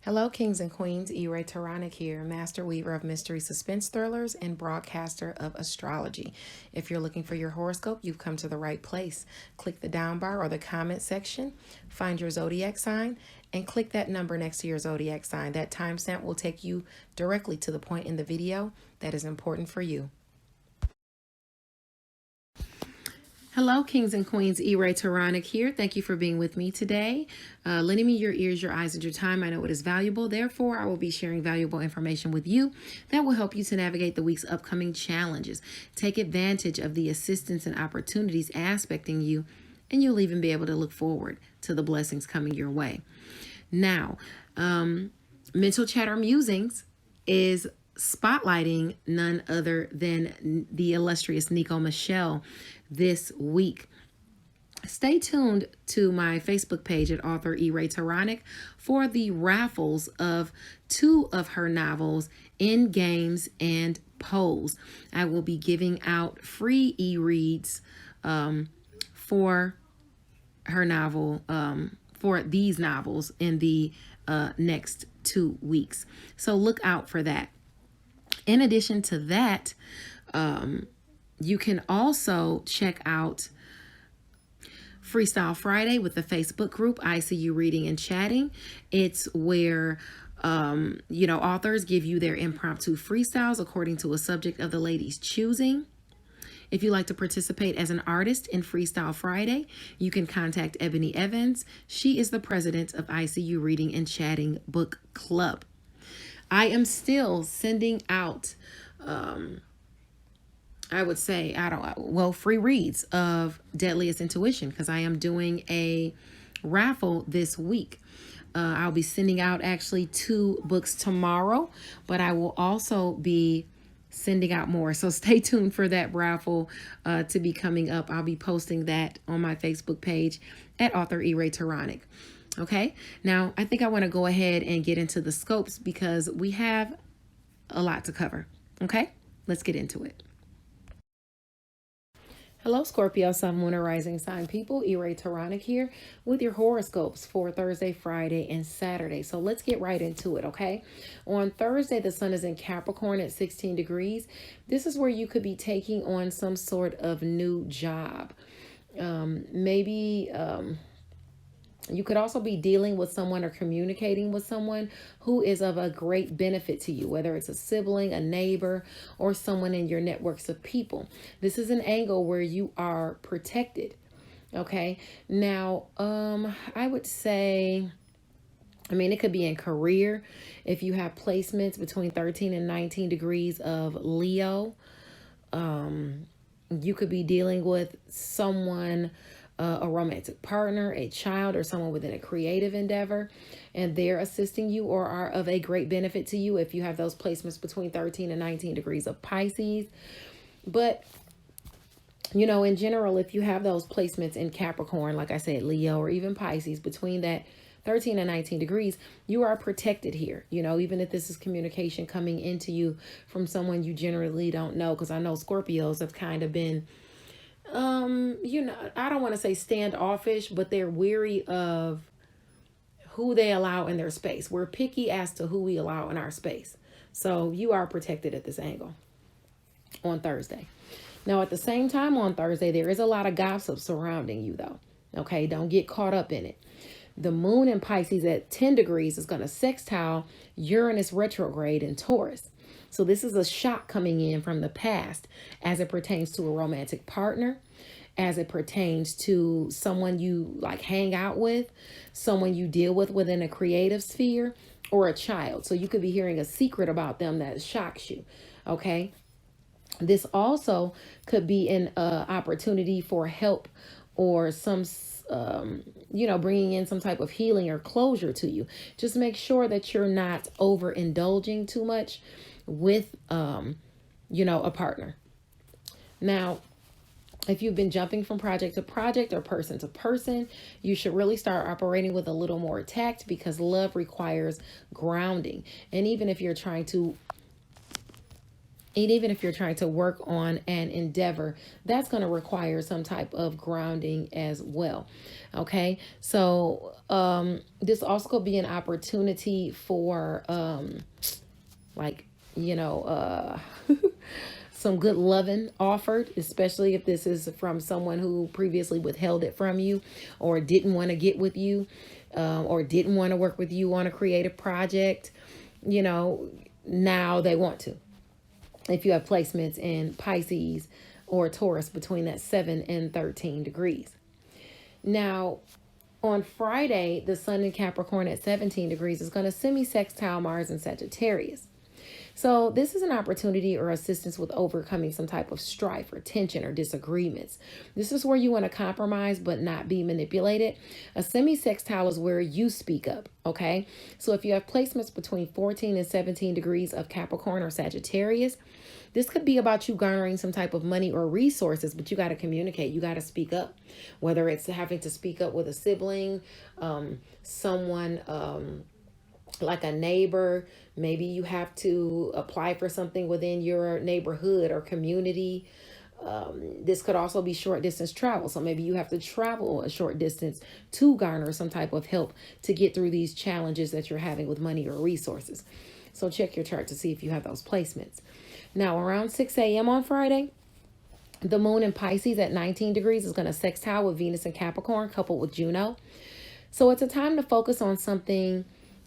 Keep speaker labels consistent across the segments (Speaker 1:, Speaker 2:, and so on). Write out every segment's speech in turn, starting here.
Speaker 1: Hello, kings and queens. E-Ray Taronic here, master weaver of mystery suspense thrillers and broadcaster of astrology. If you're looking for your horoscope, you've come to the right place. Click the down bar or the comment section, find your zodiac sign, and click that number next to your zodiac sign. That timestamp will take you directly to the point in the video that is important for you. Hello, kings and queens. E-Ray Taronic here. Thank you for being with me today. Lending me your ears, your eyes, and your time. I know it is valuable. Therefore, I will be sharing valuable information with you that will help you to navigate the week's upcoming challenges. Take advantage of the assistance and opportunities aspecting you, and you'll even be able to look forward to the blessings coming your way. Now, Mental Chatter Musings is spotlighting none other than the illustrious Nico Michelle this week. Stay tuned to my Facebook page at author E-Ray Taronic for the raffles of 2 of her novels, In Games and Pose. I will be giving out free e-reads for her novel, for these novels in the next 2 weeks. So look out for that. In addition to that, you can also check out Freestyle Friday with the Facebook group, I See You Reading and Chatting. It's where, authors give you their impromptu freestyles according to a subject of the lady's choosing. If you'd like to participate as an artist in Freestyle Friday, you can contact Ebony Evans. She is the president of I See You Reading and Chatting Book Club. I am still sending out, free reads of Deadliest Intuition because I am doing a raffle this week. I'll be sending out actually 2 books tomorrow, but I will also be sending out more. So stay tuned for that raffle to be coming up. I'll be posting that on my Facebook page at author E-Ray Taronic. Okay, now I think I want to go ahead and get into the scopes because we have a lot to cover. Okay, let's get into it. Hello, Scorpio, Sun, Moon, and Rising sign people. E-Ray Taronic here with your horoscopes for Thursday, Friday, and Saturday. So let's get right into it, okay? On Thursday, the sun is in Capricorn at 16 degrees. This is where you could be taking on some sort of new job. You could also be dealing with someone or communicating with someone who is of a great benefit to you, whether it's a sibling, a neighbor, or someone in your networks of people. This is an angle where you are protected. Okay. Now, I would say, it could be in career. If you have placements between 13 and 19 degrees of Leo, you could be dealing with someone, a romantic partner, a child, or someone within a creative endeavor, and they're assisting you or are of a great benefit to you if you have those placements between 13 and 19 degrees of Pisces. But, in general, if you have those placements in Capricorn, like I said, Leo, or even Pisces, between that 13 and 19 degrees, you are protected here. Even if this is communication coming into you from someone you generally don't know, because I know Scorpios have kind of been, I don't want to say standoffish, but they're weary of who they allow in their space. We're picky as to who we allow in our space. So you are protected at this angle on Thursday. Now, at the same time on Thursday, there is a lot of gossip surrounding you, though. Okay, don't get caught up in it. The moon in Pisces at 10 degrees is going to sextile Uranus retrograde in Taurus. So this is a shock coming in from the past as it pertains to a romantic partner, as it pertains to someone you like hang out with, someone you deal with within a creative sphere, or a child. So you could be hearing a secret about them that shocks you. Okay. This also could be an opportunity for help or some bringing in some type of healing or closure to you. Just make sure that you're not overindulging too much with, a partner. Now, if you've been jumping from project to project or person to person, you should really start operating with a little more tact because love requires grounding. And even if you're trying to And even if you're trying to work on an endeavor, that's going to require some type of grounding as well. Okay. So this also could be an opportunity for like, you know, some good loving offered, especially if this is from someone who previously withheld it from you or didn't want to get with you, or didn't want to work with you on a creative project. You know, now they want to. If you have placements in Pisces or Taurus between that 7 and 13 degrees. Now, on Friday, the Sun in Capricorn at 17 degrees is going to semi-sextile Mars in Sagittarius. So this is an opportunity or assistance with overcoming some type of strife or tension or disagreements. This is where you want to compromise but not be manipulated. A semi-sextile is where you speak up, okay? So if you have placements between 14 and 17 degrees of Capricorn or Sagittarius, this could be about you garnering some type of money or resources, but you got to communicate. You got to speak up, whether it's having to speak up with a sibling, someone, like a neighbor. Maybe you have to apply for something within your neighborhood or community. This could also be short distance travel. So maybe you have to travel a short distance to garner some type of help to get through these challenges that you're having with money or resources. So check your chart to see if you have those placements. Now, around 6 a.m. on Friday, the moon in Pisces at 19 degrees is going to sextile with Venus in Capricorn, coupled with Juno. So it's a time to focus on something,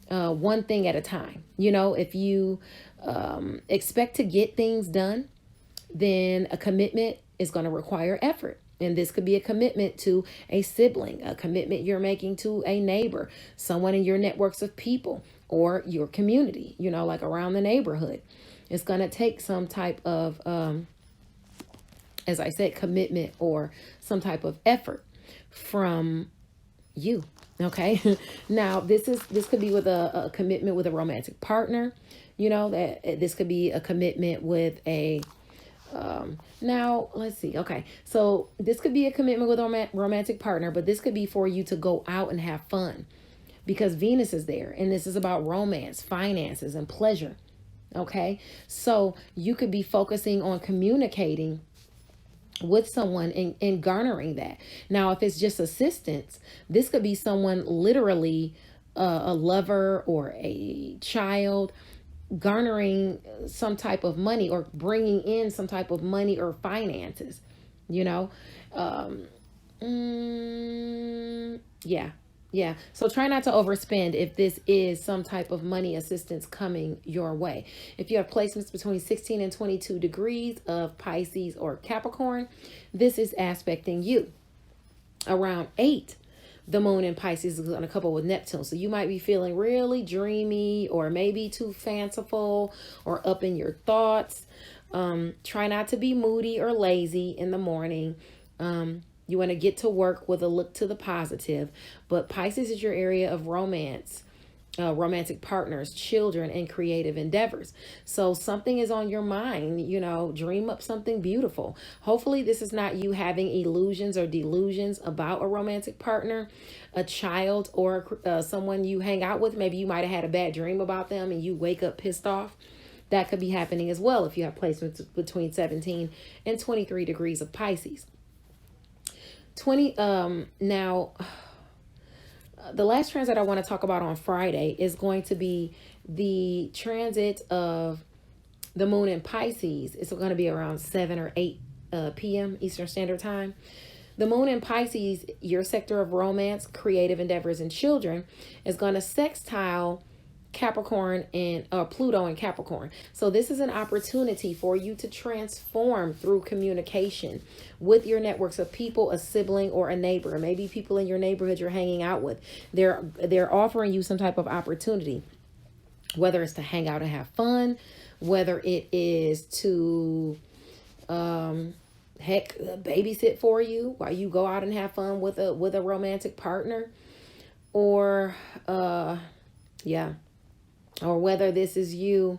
Speaker 1: one thing at a time. You know, if you expect to get things done, then a commitment is going to require effort. And this could be a commitment to a sibling, a commitment you're making to a neighbor, someone in your networks of people or your community, you know, like around the neighborhood. It's going to take some type of, as I said, commitment or some type of effort from you. Okay. Now, this could be with a commitment with a romantic partner. You know, that this could be a commitment with a, now let's see. Okay. So this could be a commitment with a romantic partner, but this could be for you to go out and have fun because Venus is there. And this is about romance, finances, and pleasure. Okay. So you could be focusing on communicating with someone and garnering that. Now, if it's just assistance, this could be someone literally a lover or a child garnering some type of money or bringing in some type of money or finances, you know. Yeah. So try not to overspend if this is some type of money assistance coming your way. If you have placements between 16 and 22 degrees of Pisces or Capricorn, this is aspecting you. Around 8, the moon in Pisces is going to couple with Neptune. So you might be feeling really dreamy or maybe too fanciful or up in your thoughts. Try not to be moody or lazy in the morning. You want to get to work with a look to the positive. But Pisces is your area of romance, romantic partners, children, and creative endeavors. So something is on your mind, you know, dream up something beautiful. Hopefully this is not you having illusions or delusions about a romantic partner, a child, or someone you hang out with. Maybe you might have had a bad dream about them and you wake up pissed off. That could be happening as well if you have placements between 17 and 23 degrees of Pisces. Now, the last transit I want to talk about on Friday is going to be the transit of the moon in Pisces. It's going to be around 7 or 8 p.m. Eastern Standard Time. The moon in Pisces, your sector of romance, creative endeavors, and children, is going to sextile Capricorn and Pluto in Capricorn. So this is an opportunity for you to transform through communication with your networks of people, a sibling, or a neighbor. Maybe people in your neighborhood you're hanging out with. They're offering you some type of opportunity, whether it's to hang out and have fun, whether it is to babysit for you while you go out and have fun with a romantic partner, or or whether this is you.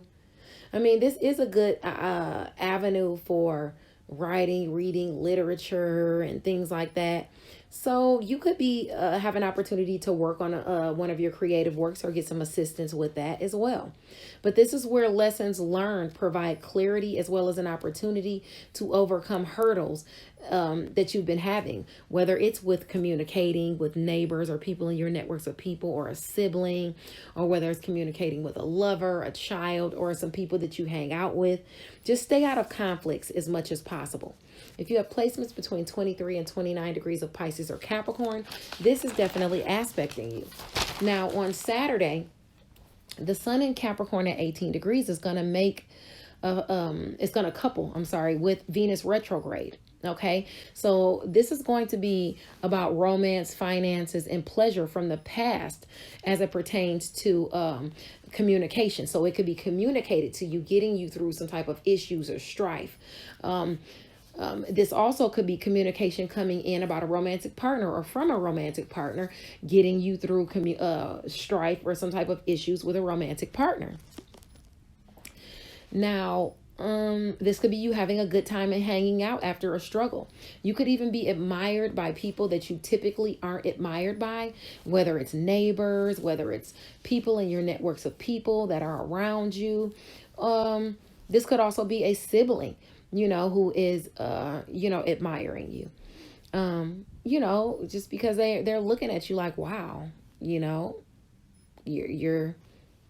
Speaker 1: I mean, this is a good avenue for writing, reading, literature, and things like that. So you could be have an opportunity to work on one of your creative works or get some assistance with that as well. But this is where lessons learned provide clarity as well as an opportunity to overcome hurdles that you've been having, whether it's with communicating with neighbors or people in your networks of people or a sibling, or whether it's communicating with a lover, a child, or some people that you hang out with. Just stay out of conflicts as much as possible. If you have placements between 23 and 29 degrees of Pisces or Capricorn, this is definitely aspecting you. Now, on Saturday, the sun in Capricorn at 18 degrees is going to make, it's going to couple, with Venus retrograde. Okay, so this is going to be about romance, finances, and pleasure from the past as it pertains to communication. So it could be communicated to you, getting you through some type of issues or strife. This also could be communication coming in about a romantic partner or from a romantic partner, getting you through strife or some type of issues with a romantic partner. Now, this could be you having a good time and hanging out after a struggle. You could even be admired by people that you typically aren't admired by, whether it's neighbors, whether it's people in your networks of people that are around you. This could also be a sibling, who is, admiring you, just because they're looking at you like, wow, you're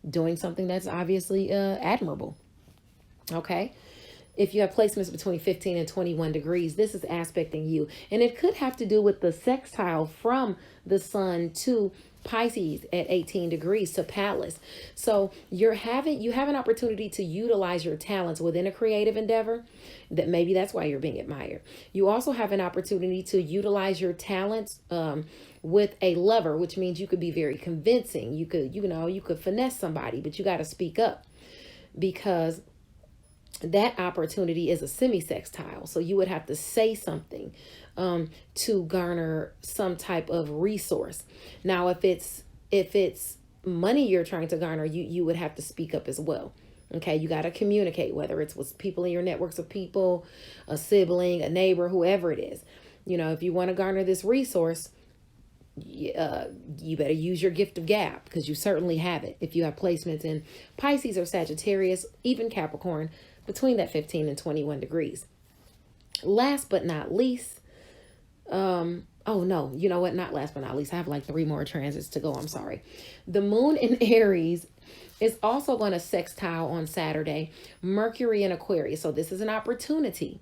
Speaker 1: doing something that's obviously admirable. Okay. If you have placements between 15 and 21 degrees, this is aspecting you. And it could have to do with the sextile from the sun to Pisces at 18 degrees to Pallas. So you have an opportunity to utilize your talents within a creative endeavor. That's why you're being admired. You also have an opportunity to utilize your talents with a lover, which means you could be very convincing. You could finesse somebody, but you got to speak up, because that opportunity is a semi-sextile. So you would have to say something to garner some type of resource. Now, if it's money you're trying to garner, you would have to speak up as well. Okay, you got to communicate, whether it's with people in your networks of people, a sibling, a neighbor, whoever it is. If you want to garner this resource, you better use your gift of gab, because you certainly have it. If you have placements in Pisces or Sagittarius, even Capricorn, between that 15 and 21 degrees. Last but not least, oh no, you know what? Not last but not least. I have like 3 more transits to go. I'm sorry. The moon in Aries is also going to sextile on Saturday, Mercury in Aquarius. So this is an opportunity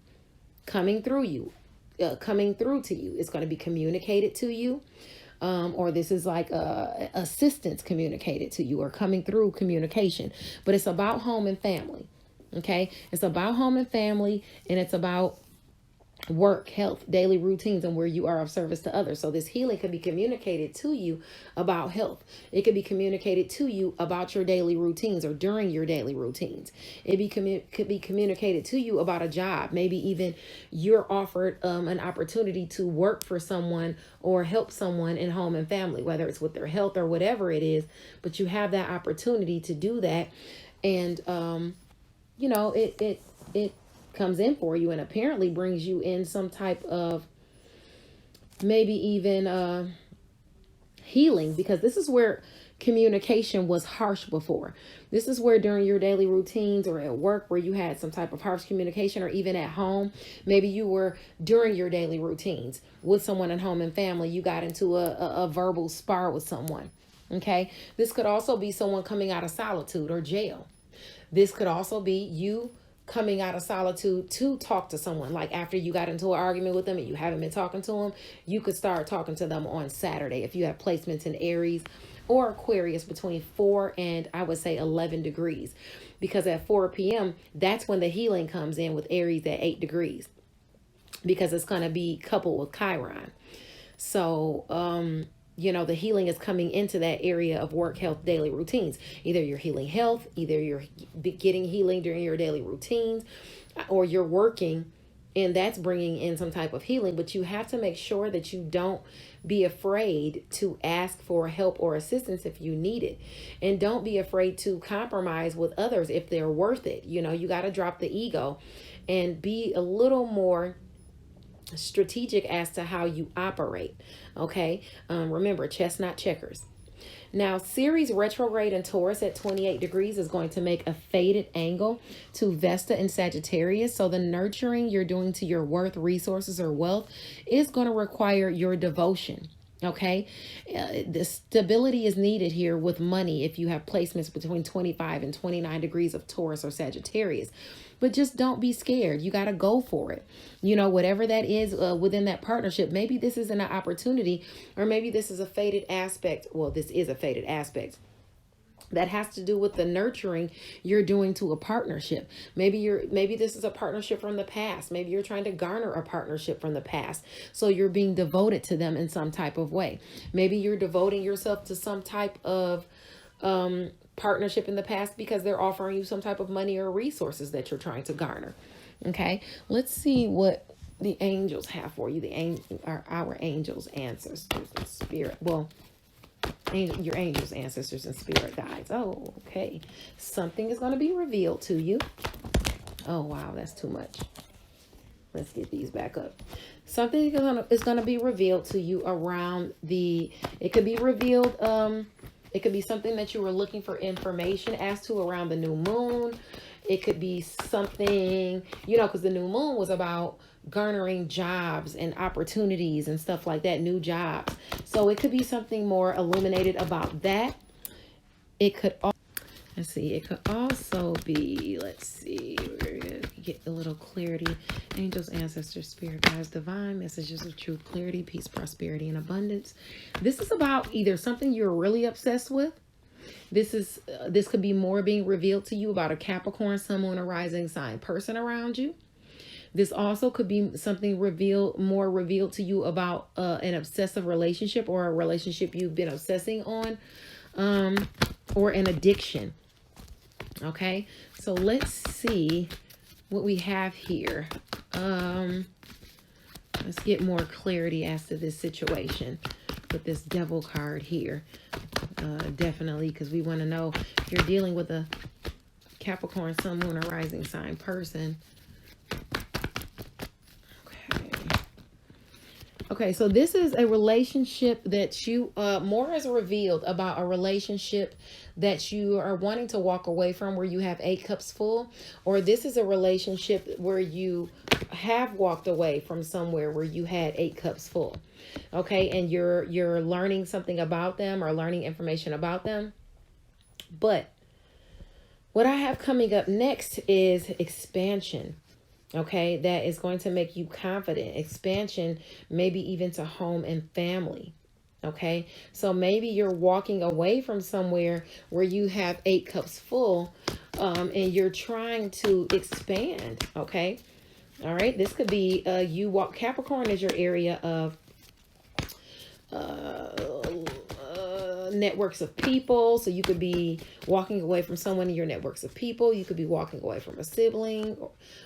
Speaker 1: coming through to you. It's going to be communicated to you. Or this is like assistance communicated to you, or coming through communication. But it's about home and family. Okay, it's about home and family, and it's about work, health, daily routines, and where you are of service to others. So this healing could be communicated to you about health. It could be communicated to you about your daily routines or during your daily routines. Could be communicated to you about a job. Maybe even you're offered an opportunity to work for someone or help someone in home and family, whether it's with their health or whatever it is, but you have that opportunity to do that. And, it comes in for you and apparently brings you in some type of maybe even healing, because this is where communication was harsh before. This is where during your daily routines or at work where you had some type of harsh communication, or even at home, maybe you were during your daily routines with someone at home and family, you got into a verbal spar with someone. Okay. This could also be someone coming out of solitude or jail. This could also be you coming out of solitude to talk to someone. Like after you got into an argument with them and you haven't been talking to them, you could start talking to them on Saturday if you have placements in Aries or Aquarius between 4 and I would say 11 degrees. Because at 4 p.m., that's when the healing comes in with Aries at 8 degrees. Because it's going to be coupled with Chiron. So, the healing is coming into that area of work, health, daily routines. Either you're healing health, either you're getting healing during your daily routines, or you're working and that's bringing in some type of healing. But you have to make sure that you don't be afraid to ask for help or assistance if you need it. And don't be afraid to compromise with others if they're worth it. You got to drop the ego and be a little more strategic as to how you operate. Okay. Remember, chestnut checkers. Now, Ceres retrograde in Taurus at 28 degrees is going to make a faded angle to Vesta in Sagittarius. So the nurturing you're doing to your worth, resources, or wealth is going to require your devotion. Okay. The stability is needed here with money if you have placements between 25 and 29 degrees of Taurus or Sagittarius. But just don't be scared. You got to go for it. You know, whatever that is within that partnership. Maybe this isn't an opportunity, or maybe this is a faded aspect. Well, this is a faded aspect that has to do with the nurturing you're doing to a partnership. Maybe this is a partnership from the past. Maybe you're trying to garner a partnership from the past. So you're being devoted to them in some type of way. Maybe you're devoting yourself to some type of partnership in the past because they're offering you some type of money or resources that you're trying to garner. Okay, let's see what the angels have for you. Our angels, answers, spirit. Well, your angels, ancestors, and spirit guides. Oh, okay. Something is going to be revealed to you. Oh, wow, that's too much. Let's get these back up. Something is going to be revealed to you around it could be revealed. It could be something that you were looking for information as to around the new moon. It could be something, because the new moon was about garnering jobs and opportunities and stuff like that, new jobs. So it could be something more illuminated about that. It could it could also be, we're going to get a little clarity. Angels, ancestors, spirit guides, divine messages of truth, clarity, peace, prosperity, and abundance. This is about either something you're really obsessed with. This could be more being revealed to you about a Capricorn, Sun, Moon, or rising sign person around you. This also could be something more revealed to you about an obsessive relationship, or a relationship you've been obsessing on, or an addiction. Okay, so let's see what we have here. Let's get more clarity as to this situation with this devil card here. Definitely, because we want to know if you're dealing with a Capricorn, Sun, Moon, or rising sign person. Okay, so this is a relationship that you, more is revealed about a relationship that you are wanting to walk away from, where you have 8 cups full, or this is a relationship where you have walked away from somewhere where you had 8 cups full. Okay, and you're learning something about them, or learning information about them. But what I have coming up next is expansion. Okay, that is going to make you confident. Expansion, maybe even to home and family. Okay, so maybe you're walking away from somewhere where you have 8 cups full, and you're trying to expand. Okay, all right, this could be Capricorn is your area of networks of people. So you could be walking away from someone in your networks of people. You could be walking away from a sibling,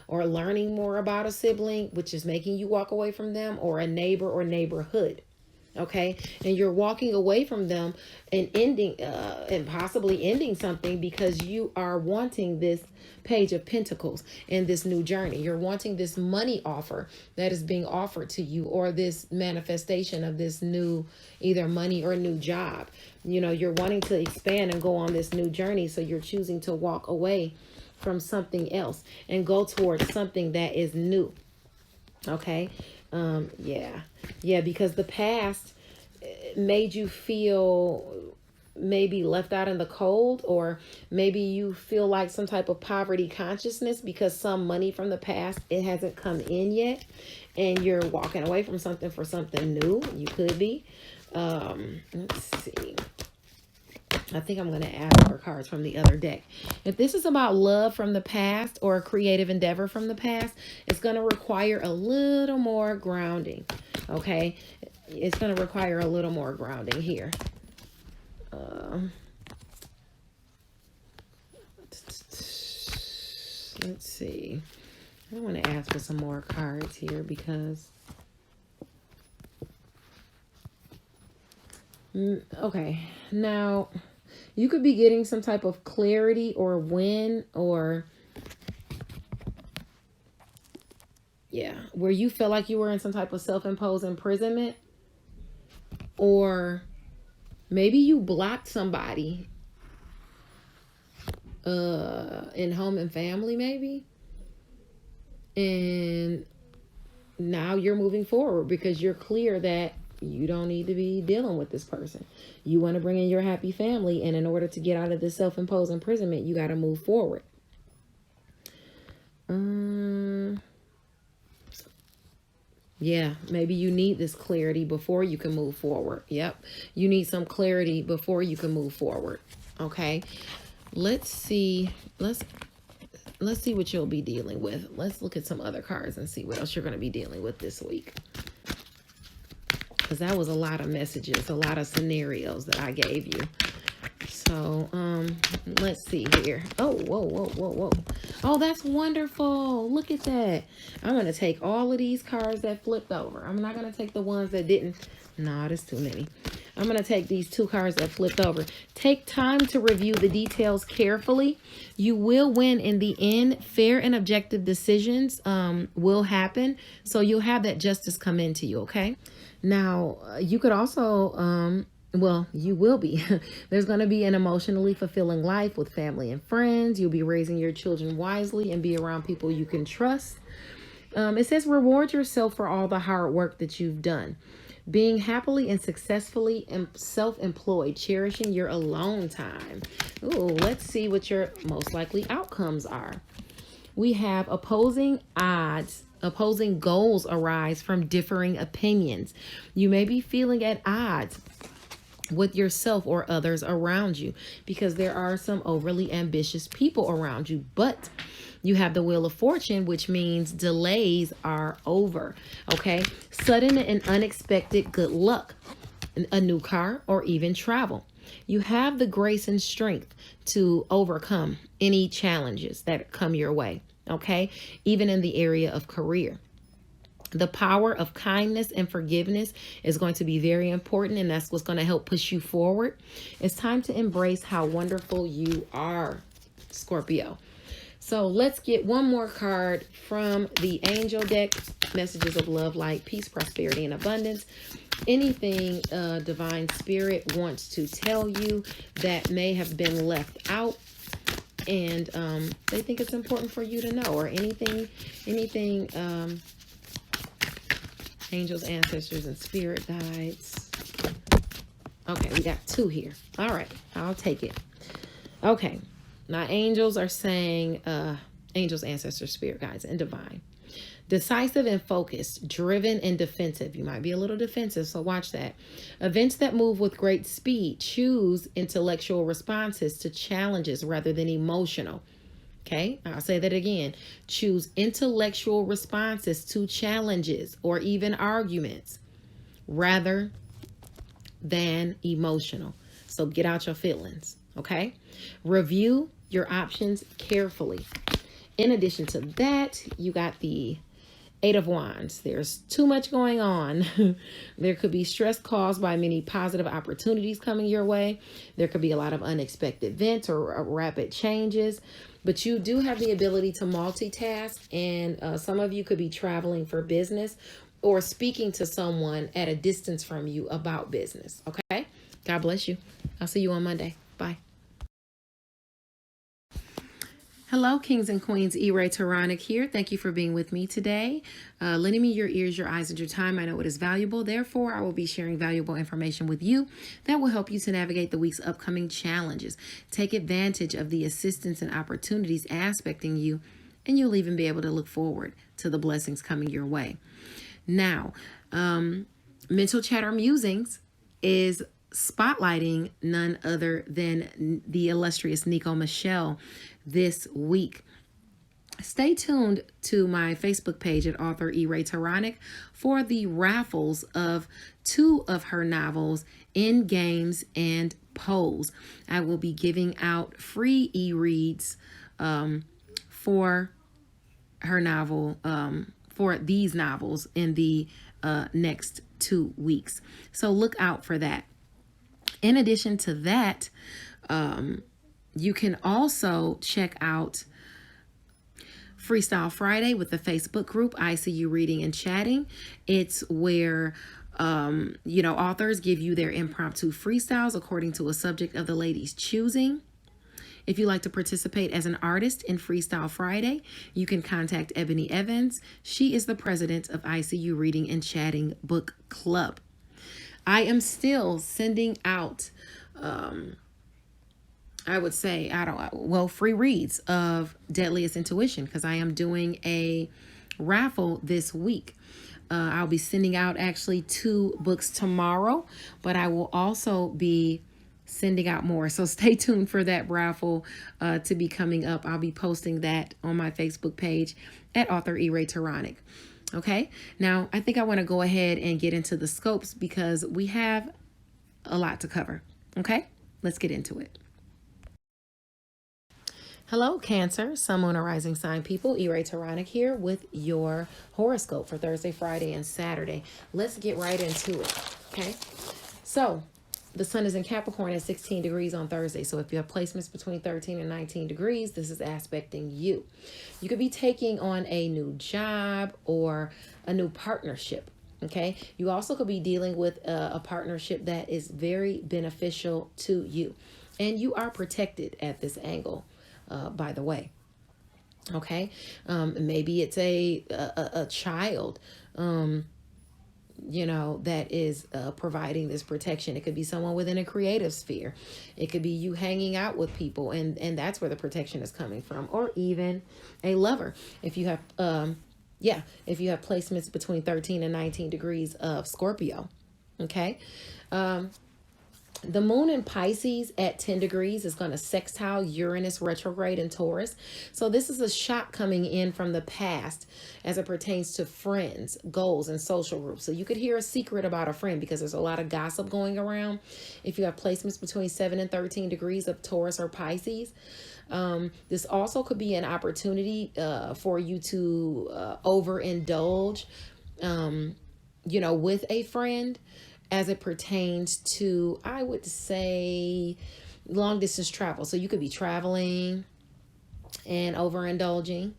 Speaker 1: or learning more about a sibling, which is making you walk away from them, or a neighbor or neighborhood. Okay, and you're walking away from them and possibly ending something because you are wanting this Page of Pentacles in this new journey. You're wanting this money offer that is being offered to you, or this manifestation of this new either money or new job. You're wanting to expand and go on this new journey. So you're choosing to walk away from something else and go towards something that is new. Okay. Yeah, because the past made you feel maybe left out in the cold, or maybe you feel like some type of poverty consciousness because some money from the past, it hasn't come in yet, and you're walking away from something for something new. You could be. Let's see. I think I'm going to add more cards from the other deck. If this is about love from the past, or a creative endeavor from the past, it's going to require a little more grounding. Okay, it's going to require a little more grounding here. Let's see. I want to ask for some more cards here because okay, now you could be getting some type of clarity or win, or Yeah, where you felt like you were in some type of self-imposed imprisonment, or maybe you blocked somebody in home and family, maybe, and now you're moving forward because you're clear that you don't need to be dealing with this person. You want to bring in your happy family, and in order to get out of this self-imposed imprisonment, you got to move forward. Yeah, maybe you need this clarity before you can move forward. Yep, you need some clarity before you can move forward. Okay, let's see. Let's see what you'll be dealing with. Let's look at some other cards and see what else you're going to be dealing with this week. Because that was a lot of messages, a lot of scenarios that I gave you. So, let's see here. Oh, whoa. Oh, that's wonderful. Look at that. I'm going to take all of these cards that flipped over. I'm not going to take the ones that didn't. No, there's too many. I'm going to take these 2 cards that flipped over. Take time to review the details carefully. You will win in the end. Fair and objective decisions will happen. So you'll have that justice come into you, okay? Now, you could also, well, you will be. There's going to be an emotionally fulfilling life with family and friends. You'll be raising your children wisely and be around people you can trust. It says reward yourself for all the hard work that you've done. Being happily and successfully self-employed, cherishing your alone time. Ooh, let's see what your most likely outcomes are. We have opposing odds. Opposing goals arise from differing opinions. You may be feeling at odds with yourself or others around you because there are some overly ambitious people around you, but you have the Wheel of Fortune, which means delays are over. Okay. Sudden and unexpected good luck, a new car, or even travel. You have the grace and strength to overcome any challenges that come your way. Okay. Even in the area of career. The power of kindness and forgiveness is going to be very important, and that's what's going to help push you forward. It's time to embrace how wonderful you are, Scorpio. So let's get one more card from the angel deck. Messages of love, light, peace, prosperity, and abundance. Anything divine spirit wants to tell you that may have been left out, and they think it's important for you to know, or anything angels, ancestors, and spirit guides. Okay, we got 2 here. All right, I'll take it. Okay, my angels are saying angels, ancestors, spirit guides, and divine. Decisive and focused, driven and defensive. You might be a little defensive, so watch that. Events that move with great speed. Choose intellectual responses to challenges rather than emotional. Okay, I'll say that again. Choose intellectual responses to challenges or even arguments rather than emotional. So get out your feelings, okay? Review your options carefully. In addition to that, you got the 8 of Wands. There's too much going on. There could be stress caused by many positive opportunities coming your way. There could be a lot of unexpected events or rapid changes. But you do have the ability to multitask, and some of you could be traveling for business or speaking to someone at a distance from you about business. Okay? God bless you. I'll see you on Monday. Bye. Hello, kings and queens. E-Ray Taronic here. Thank you for being with me today. Lending me your ears, your eyes, and your time. I know it is valuable. Therefore, I will be sharing valuable information with you that will help you to navigate the week's upcoming challenges. Take advantage of the assistance and opportunities aspecting you, and you'll even be able to look forward to the blessings coming your way. Now, Mental Chatter Musings is spotlighting none other than the illustrious Nico Michelle this week. Stay tuned to my Facebook page at author E-Ray Taronic for the raffles of 2 of her novels, In Games and Pose. I will be giving out free e-reads for her novel, for these novels in the next 2 weeks. So look out for that. In addition to that, you can also check out Freestyle Friday with the Facebook group I See You Reading and Chatting. It's where authors give you their impromptu freestyles according to a subject of the lady's choosing. If you'd like to participate as an artist in Freestyle Friday, you can contact Ebony Evans. She is the president of ICU Reading and Chatting Book Club. I am still sending out, free reads of Deadliest Intuition, because I am doing a raffle this week. I'll be sending out actually 2 books tomorrow, but I will also be sending out more. So stay tuned for that raffle to be coming up. I'll be posting that on my Facebook page at author E. Ray Taronic. Okay, now I think I want to go ahead and get into the scopes because we have a lot to cover. Okay, let's get into it. Hello, Cancer, Sun, Moon, or Rising sign people. E. Ray Taronic here with your horoscope for Thursday, Friday, and Saturday. Let's get right into it. Okay, so the sun is in Capricorn at 16 degrees on Thursday. So if you have placements between 13 and 19 degrees, this is aspecting you. You could be taking on a new job or a new partnership. Okay. You also could be dealing with a partnership that is very beneficial to you. And you are protected at this angle, by the way. Okay. Maybe it's a child, that is providing this protection. It could be someone within a creative sphere. It could be you hanging out with people, and that's where the protection is coming from, or even a lover. If you have, if you have placements between 13 and 19 degrees of Scorpio, okay. The moon in Pisces at 10 degrees is going to sextile Uranus retrograde in Taurus. So this is a shock coming in from the past as it pertains to friends, goals, and social groups. So you could hear a secret about a friend because there's a lot of gossip going around. If you have placements between 7 and 13 degrees of Taurus or Pisces, this also could be an opportunity for you to overindulge, with a friend, as it pertains to, I would say, long distance travel. So you could be traveling and overindulging.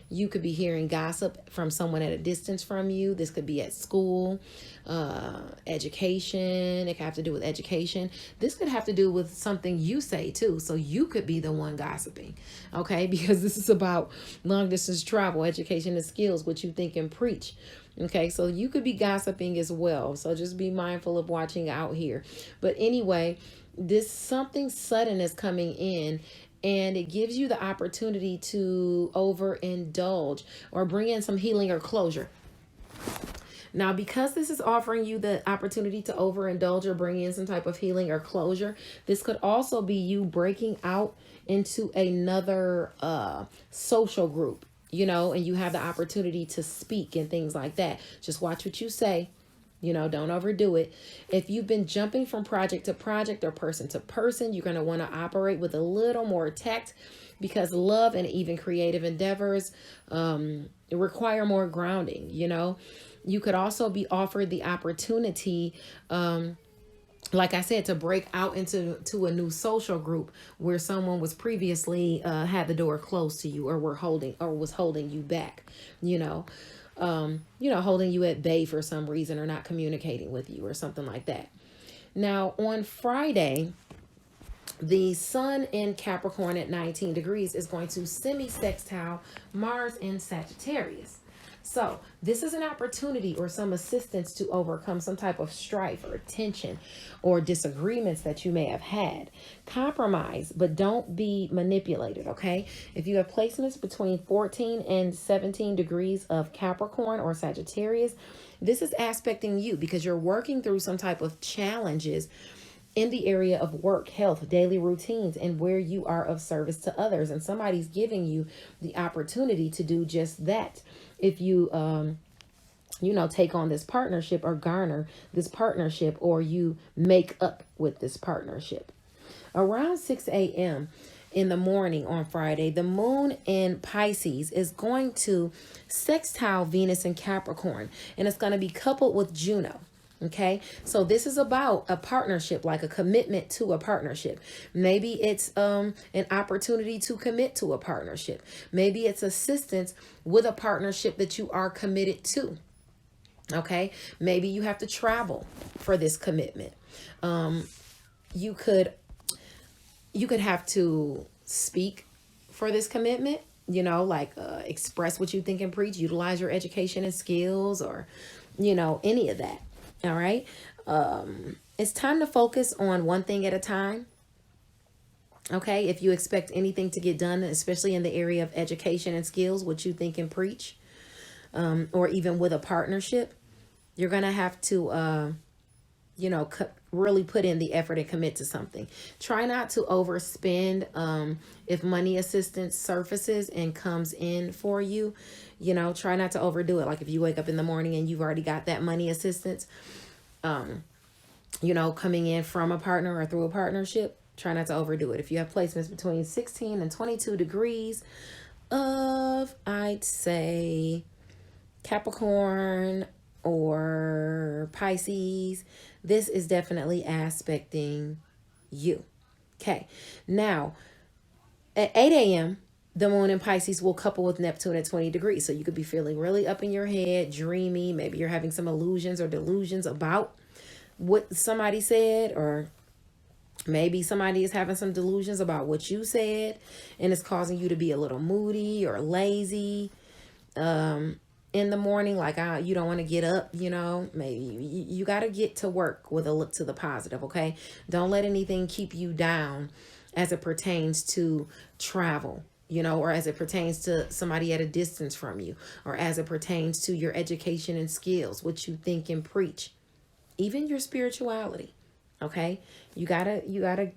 Speaker 1: You could be hearing gossip from someone at a distance from you. This could be at school, education. It could have to do with education. This could have to do with something you say too. So you could be the one gossiping, okay? Because this is about long distance travel, education, and skills, what you think and preach. Okay, so you could be gossiping as well. So just be mindful of watching out here. But anyway, this something sudden is coming in, and it gives you the opportunity to overindulge or bring in some healing or closure. Now, because this is offering you the opportunity to overindulge or bring in some type of healing or closure, this could also be you breaking out into another social group. And you have the opportunity to speak and things like that. Just watch what you say. Don't overdo it. If you've been jumping from project to project or person to person, you're going to want to operate with a little more tact, because love and even creative endeavors require more grounding. You could also be offered the opportunity, like I said, to break out into a new social group where someone was previously had the door closed to you, or was holding you back, holding you at bay for some reason, or not communicating with you or something like that. Now on Friday, the sun in Capricorn at 19 degrees is going to semi-sextile Mars in Sagittarius. So this is an opportunity or some assistance to overcome some type of strife or tension or disagreements that you may have had. Compromise, but don't be manipulated, okay? If you have placements between 14 and 17 degrees of Capricorn or Sagittarius, this is aspecting you because you're working through some type of challenges in the area of work, health, daily routines, and where you are of service to others. And somebody's giving you the opportunity to do just that. If you, take on this partnership or garner this partnership, or you make up with this partnership. Around 6 a.m. in the morning on Friday, the moon in Pisces is going to sextile Venus in Capricorn, and it's going to be coupled with Juno. Okay, so this is about a partnership, like a commitment to a partnership. Maybe it's an opportunity to commit to a partnership. Maybe it's assistance with a partnership that you are committed to. Okay, maybe you have to travel for this commitment. You could have to speak for this commitment. Like express what you think and preach. Utilize your education and skills, or any of that. All right. It's time to focus on one thing at a time. Okay. If you expect anything to get done, especially in the area of education and skills, what you think and preach, or even with a partnership, you're going to have to, really put in the effort and commit to something. Try not to overspend. If money assistance surfaces and comes in for you, try not to overdo it. Like if you wake up in the morning and you've already got that money assistance, coming in from a partner or through a partnership, try not to overdo it. If you have placements between 16 and 22 degrees of, I'd say, Capricorn or Pisces, this is definitely aspecting you. Okay. Now, at 8 a.m., the moon in Pisces will couple with Neptune at 20 degrees. So you could be feeling really up in your head, dreamy. Maybe you're having some illusions or delusions about what somebody said, or maybe somebody is having some delusions about what you said, and it's causing you to be a little moody or lazy in the morning. Like you don't want to get up, maybe you got to get to work with a look to the positive. Okay. Don't let anything keep you down as it pertains to travel, or as it pertains to somebody at a distance from you, or as it pertains to your education and skills, what you think and preach, even your spirituality. Okay. You gotta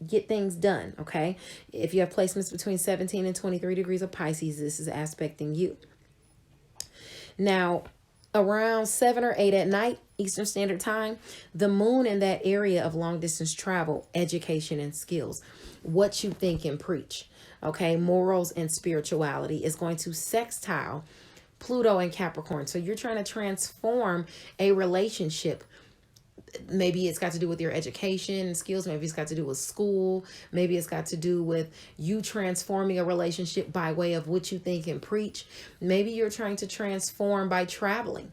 Speaker 1: get things done. Okay. If you have placements between 17 and 23 degrees of Pisces, this is aspecting you. Now, around 7 or 8 at night, Eastern Standard Time, the moon in that area of long distance travel, education and skills, what you think and preach, okay, morals and spirituality, is going to sextile Pluto and Capricorn. So you're trying to transform a relationship. Maybe it's got to do with your education and skills. Maybe it's got to do with school. Maybe it's got to do with you transforming a relationship by way of what you think and preach. Maybe you're trying to transform by traveling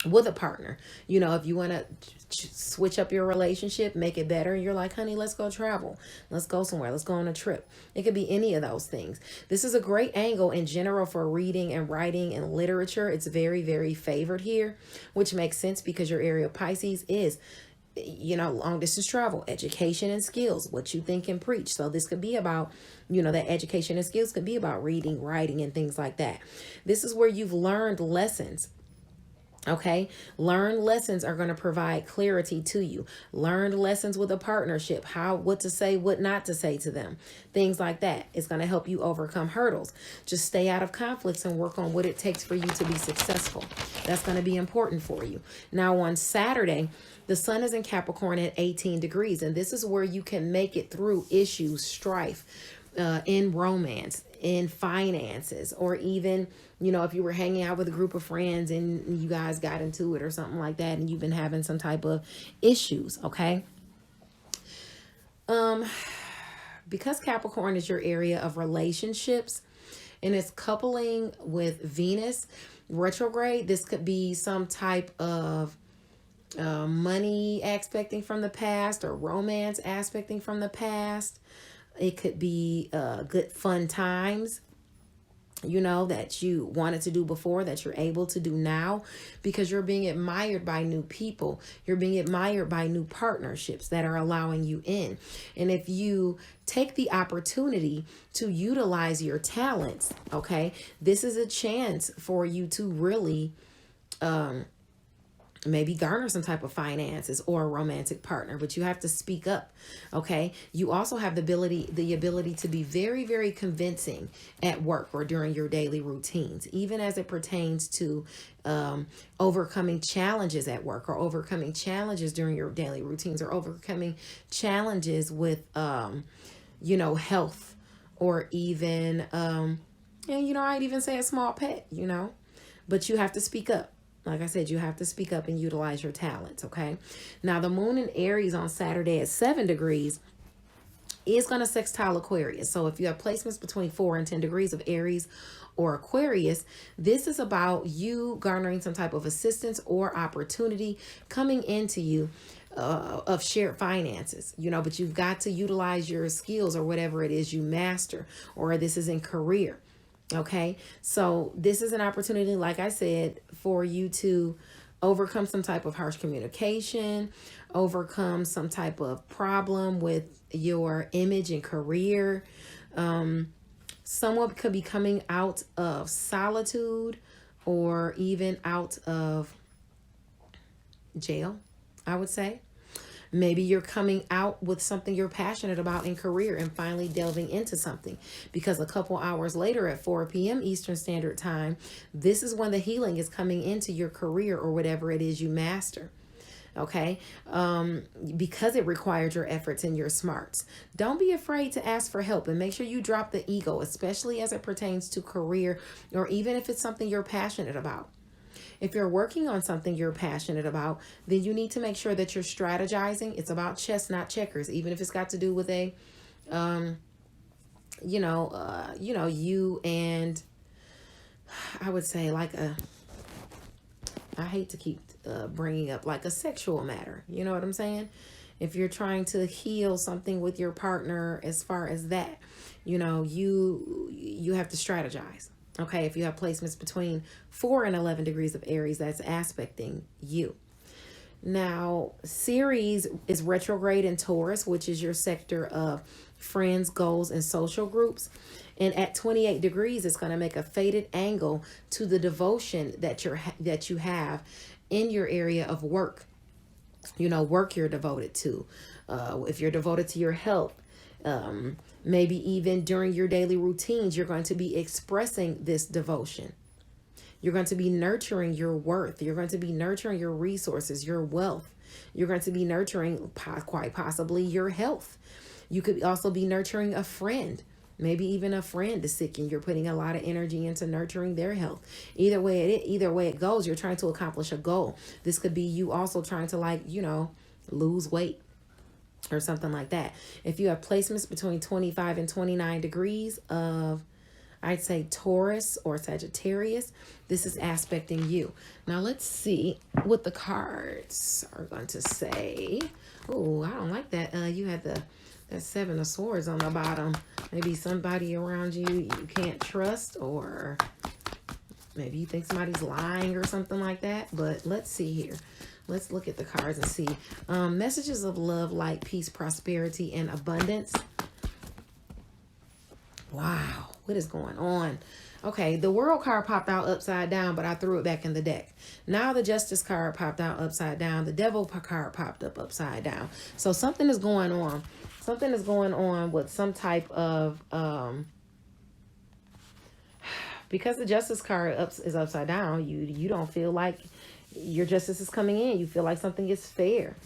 Speaker 1: with a partner. If you want to switch up your relationship, make it better, you're like, honey, let's go travel. Let's go somewhere. Let's go on a trip. It could be any of those things. This is a great angle in general for reading and writing and literature. It's very, very favored here, which makes sense because your area of Pisces is, long distance travel, education and skills, what you think and preach. So this could be about, that education and skills could be about reading, writing, and things like that. This is where you've learned lessons. Okay. Learned lessons are going to provide clarity to you. Learned lessons with a partnership, what to say, what not to say to them, things like that. It's going to help you overcome hurdles. Just stay out of conflicts and work on what it takes for you to be successful. That's going to be important for you. Now on Saturday, the sun is in Capricorn at 18 degrees. And this is where you can make it through issues, strife, in romance, in finances, or even, if you were hanging out with a group of friends and you guys got into it or something like that, and you've been having some type of issues. Okay. Because Capricorn is your area of relationships and it's coupling with Venus retrograde, this could be some type of money aspecting from the past, or romance aspecting from the past. It could be good fun times, that you wanted to do before that you're able to do now, because you're being admired by new people. You're being admired by new partnerships that are allowing you in. And if you take the opportunity to utilize your talents, okay, this is a chance for you to really maybe garner some type of finances or a romantic partner, but you have to speak up. Okay. You also have the ability to be very, very convincing at work or during your daily routines, even as it pertains to overcoming challenges at work, or overcoming challenges during your daily routines, or overcoming challenges with, health, or even, I'd even say a small pet, but you have to speak up. Like I said, you have to speak up and utilize your talents, okay? Now, the moon in Aries on Saturday at 7 degrees is going to sextile Aquarius. So if you have placements between 4 and 10 degrees of Aries or Aquarius, this is about you garnering some type of assistance or opportunity coming into you of shared finances, you know, but you've got to utilize your skills or whatever it is you master, or this is in career. Okay, so this is an opportunity, like I said, for you to overcome some type of harsh communication, overcome some type of problem with your image and career. Someone could be coming out of solitude or even out of jail, I would say. Maybe you're coming out with something you're passionate about in career and finally delving into something, because a couple hours later at 4 p.m. Eastern Standard Time, this is when the healing is coming into your career or whatever it is you master. Okay, because it required your efforts and your smarts. Don't be afraid to ask for help, and make sure you drop the ego, especially as it pertains to career, or even if it's something you're passionate about. If you're working on something you're passionate about, then you need to make sure that you're strategizing. It's about chess, not checkers, even if it's got to do with a, you and I would say like I hate to keep bringing up like a sexual matter. You know what I'm saying? If you're trying to heal something with your partner, as far as that, you know, you have to strategize. Okay, if you have placements between 4 and 11 degrees of Aries, that's aspecting you. Now, Ceres is retrograde in Taurus, which is your sector of friends, goals, and social groups. And at 28 degrees, it's going to make a fated angle to the devotion that you have in your area of work. You know, work you're devoted to. If you're devoted to your health, maybe even during your daily routines, you're going to be expressing this devotion. You're going to be nurturing your worth. You're going to be nurturing your resources, your wealth. You're going to be nurturing quite possibly your health. You could also be nurturing a friend. Maybe even a friend is sick and you're putting a lot of energy into nurturing their health. Either way it goes, you're trying to accomplish a goal. This could be you also trying to lose weight or something like that. If you have placements between 25 and 29 degrees of, I'd say, Taurus or Sagittarius, this is aspecting you. Now let's see what the cards are going to say. Oh, I don't like that. You had that 7 of Swords on the bottom. Maybe somebody around you can't trust, or maybe you think somebody's lying or something like that. But let's see here. Let's look at the cards and see. Messages of love, light, peace, prosperity, and abundance. Wow, what is going on? Okay, the World card popped out upside down, but I threw it back in the deck. Now the Justice card popped out upside down. The Devil card popped up upside down. So something is going on. Something is going on with some type of... because the Justice card is upside down, you don't feel like your justice is coming in. You feel like something is fair.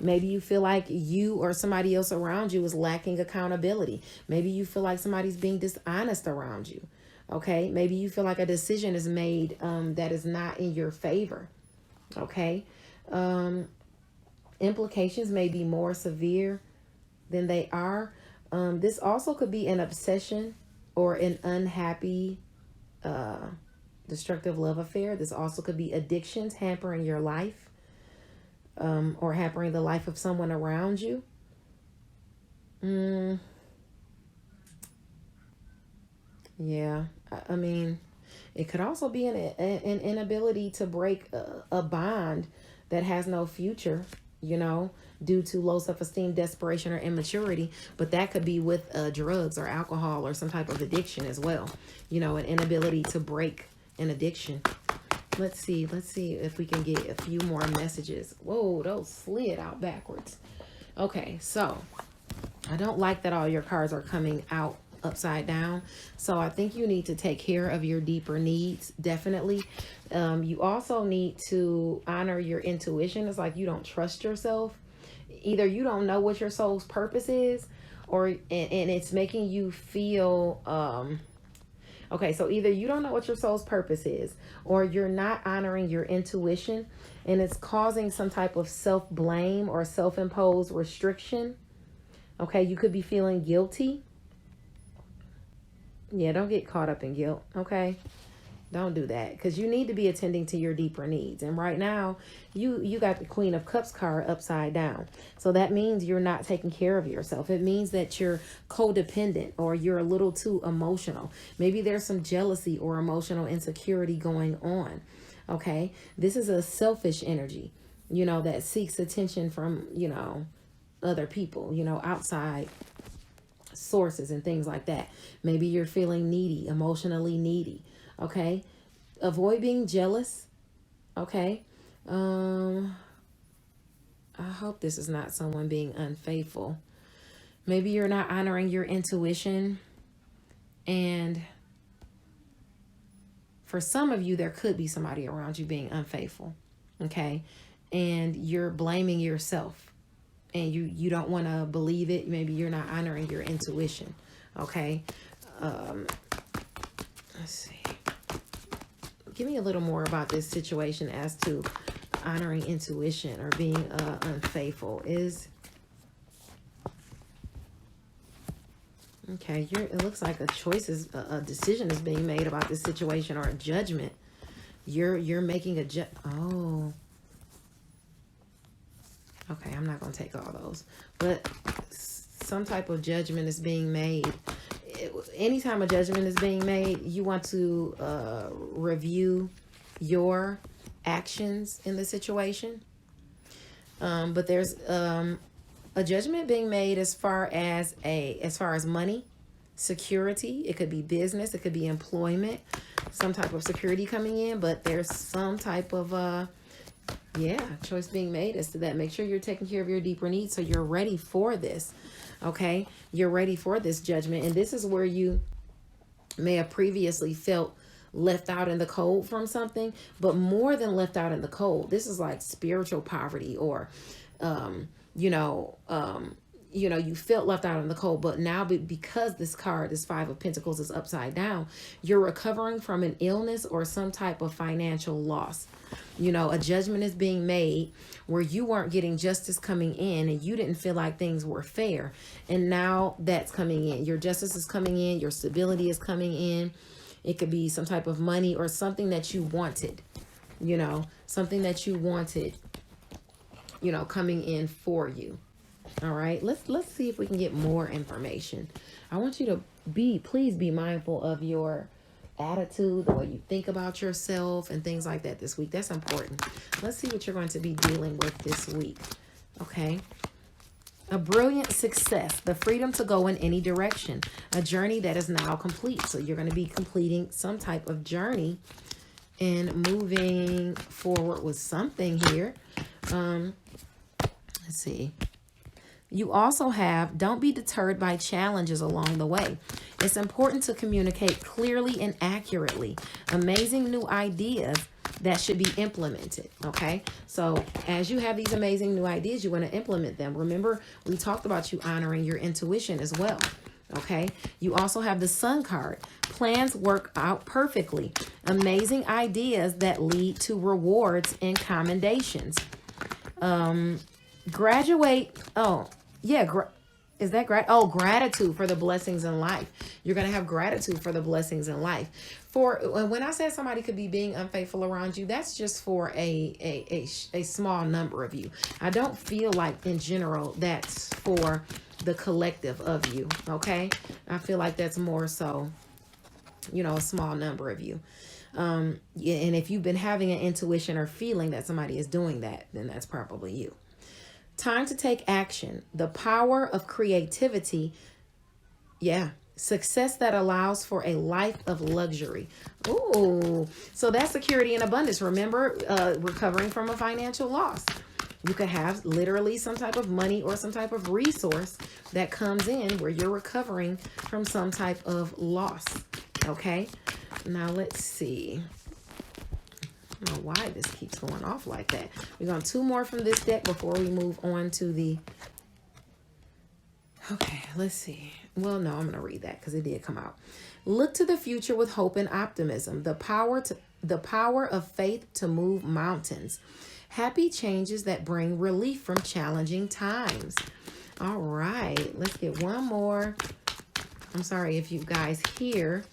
Speaker 1: Maybe you feel like you or somebody else around you is lacking accountability. Maybe you feel like somebody's being dishonest around you. Okay, maybe you feel like a decision is made that is not in your favor. Okay, implications may be more severe than they are. This also could be an obsession or an unhappy destructive love affair. This also could be addictions hampering your life, or hampering the life of someone around you. Yeah, I mean, it could also be an inability to break a bond that has no future, you know, due to low self-esteem, desperation, or immaturity. But that could be with drugs or alcohol or some type of addiction as well. You know, an inability to break an addiction. Let's see if we can get a few more messages. Whoa, those slid out backwards. Okay, so I don't like that all your cards are coming out upside down. So I think you need to take care of your deeper needs, definitely. You also need to honor your intuition. It's like you don't trust yourself. Either you don't know what your soul's purpose is, or and it's making you feel Okay, so either you don't know what your soul's purpose is, or you're not honoring your intuition, and it's causing some type of self-blame or self-imposed restriction. Okay, you could be feeling guilty. Yeah, don't get caught up in guilt, okay? Don't do that, because you need to be attending to your deeper needs. And right now, you got the Queen of Cups card upside down. So that means you're not taking care of yourself. It means that you're codependent, or you're a little too emotional. Maybe there's some jealousy or emotional insecurity going on. Okay, this is a selfish energy, you know, that seeks attention from, you know, other people, you know, outside sources and things like that. Maybe you're feeling needy, emotionally needy. Okay, avoid being jealous. Okay, I hope this is not someone being unfaithful. Maybe you're not honoring your intuition, and for some of you, there could be somebody around you being unfaithful. Okay, and you're blaming yourself, and you don't want to believe it. Maybe you're not honoring your intuition. Okay, let's see. Give me a little more about this situation as to honoring intuition or being unfaithful. Okay, it looks like a decision is being made about this situation, or a judgment. You're making a oh. Okay, I'm not going to take all those, but some type of judgment is being made. Anytime a judgment is being made, you want to review your actions in the situation. But there's a judgment being made as far as money, security. It could be business, it could be employment, some type of security coming in. But there's some type of choice being made as to that. Make sure you're taking care of your deeper needs, so you're ready for this. Okay, you're ready for this judgment. And this is where you may have previously felt left out in the cold from something, but more than left out in the cold, this is like spiritual poverty, or you felt left out in the cold, but now because this card, this Five of Pentacles, is upside down, you're recovering from an illness or some type of financial loss. You know, a judgment is being made where you weren't getting justice coming in, and you didn't feel like things were fair. And now that's coming in. Your justice is coming in. Your stability is coming in. It could be some type of money or something that you wanted, something that you wanted, coming in for you. All right, let's see if we can get more information. I want you to please be mindful of your attitude, the way you think about yourself and things like that this week. That's important. Let's see what you're going to be dealing with this week. Okay. A brilliant success, the freedom to go in any direction, a journey that is now complete. So you're going to be completing some type of journey and moving forward with something here. Let's see. You also have, don't be deterred by challenges along the way. It's important to communicate clearly and accurately. Amazing new ideas that should be implemented. Okay, so as you have these amazing new ideas, you want to implement them. Remember, we talked about you honoring your intuition as well. Okay, you also have the Sun card. Plans work out perfectly. Amazing ideas that lead to rewards and commendations. Graduate. Oh, yeah. Is that great? Oh, gratitude for the blessings in life. You're going to have gratitude for the blessings in life. When I said somebody could be being unfaithful around you, that's just for a small number of you. I don't feel like in general that's for the collective of you. Okay. I feel like that's more so, a small number of you. And if you've been having an intuition or feeling that somebody is doing that, then that's probably you. Time to take action. The power of creativity. Yeah. Success that allows for a life of luxury. Ooh. So that's security and abundance. Remember, recovering from a financial loss. You could have literally some type of money or some type of resource that comes in where you're recovering from some type of loss. Okay. Now let's see. I don't know why this keeps going off like that. We're going to 2 more from this deck before we move on to the Okay, let's see. Well, no, I'm going to read that because it did come out. Look to the future with hope and optimism. The power of faith to move mountains. Happy changes that bring relief from challenging times. All right, let's get one more. I'm sorry if you guys hear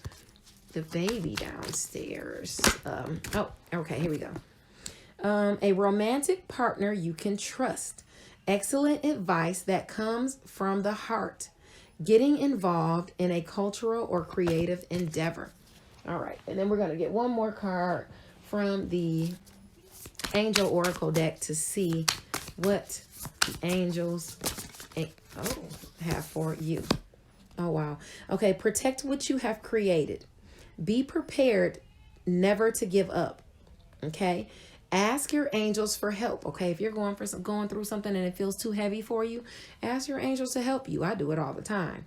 Speaker 1: the baby downstairs. Oh, okay, here we go. A romantic partner you can trust. Excellent advice that comes from the heart. Getting involved in a cultural or creative endeavor. All right, and then we're going to get one more card from the Angel Oracle deck to see what the angels have for you. Oh, wow. Okay, protect what you have created. Be prepared never to give up. Okay, ask your angels for help. Okay, if you're going through something and it feels too heavy for you, ask your angels to help you. I do it all the time.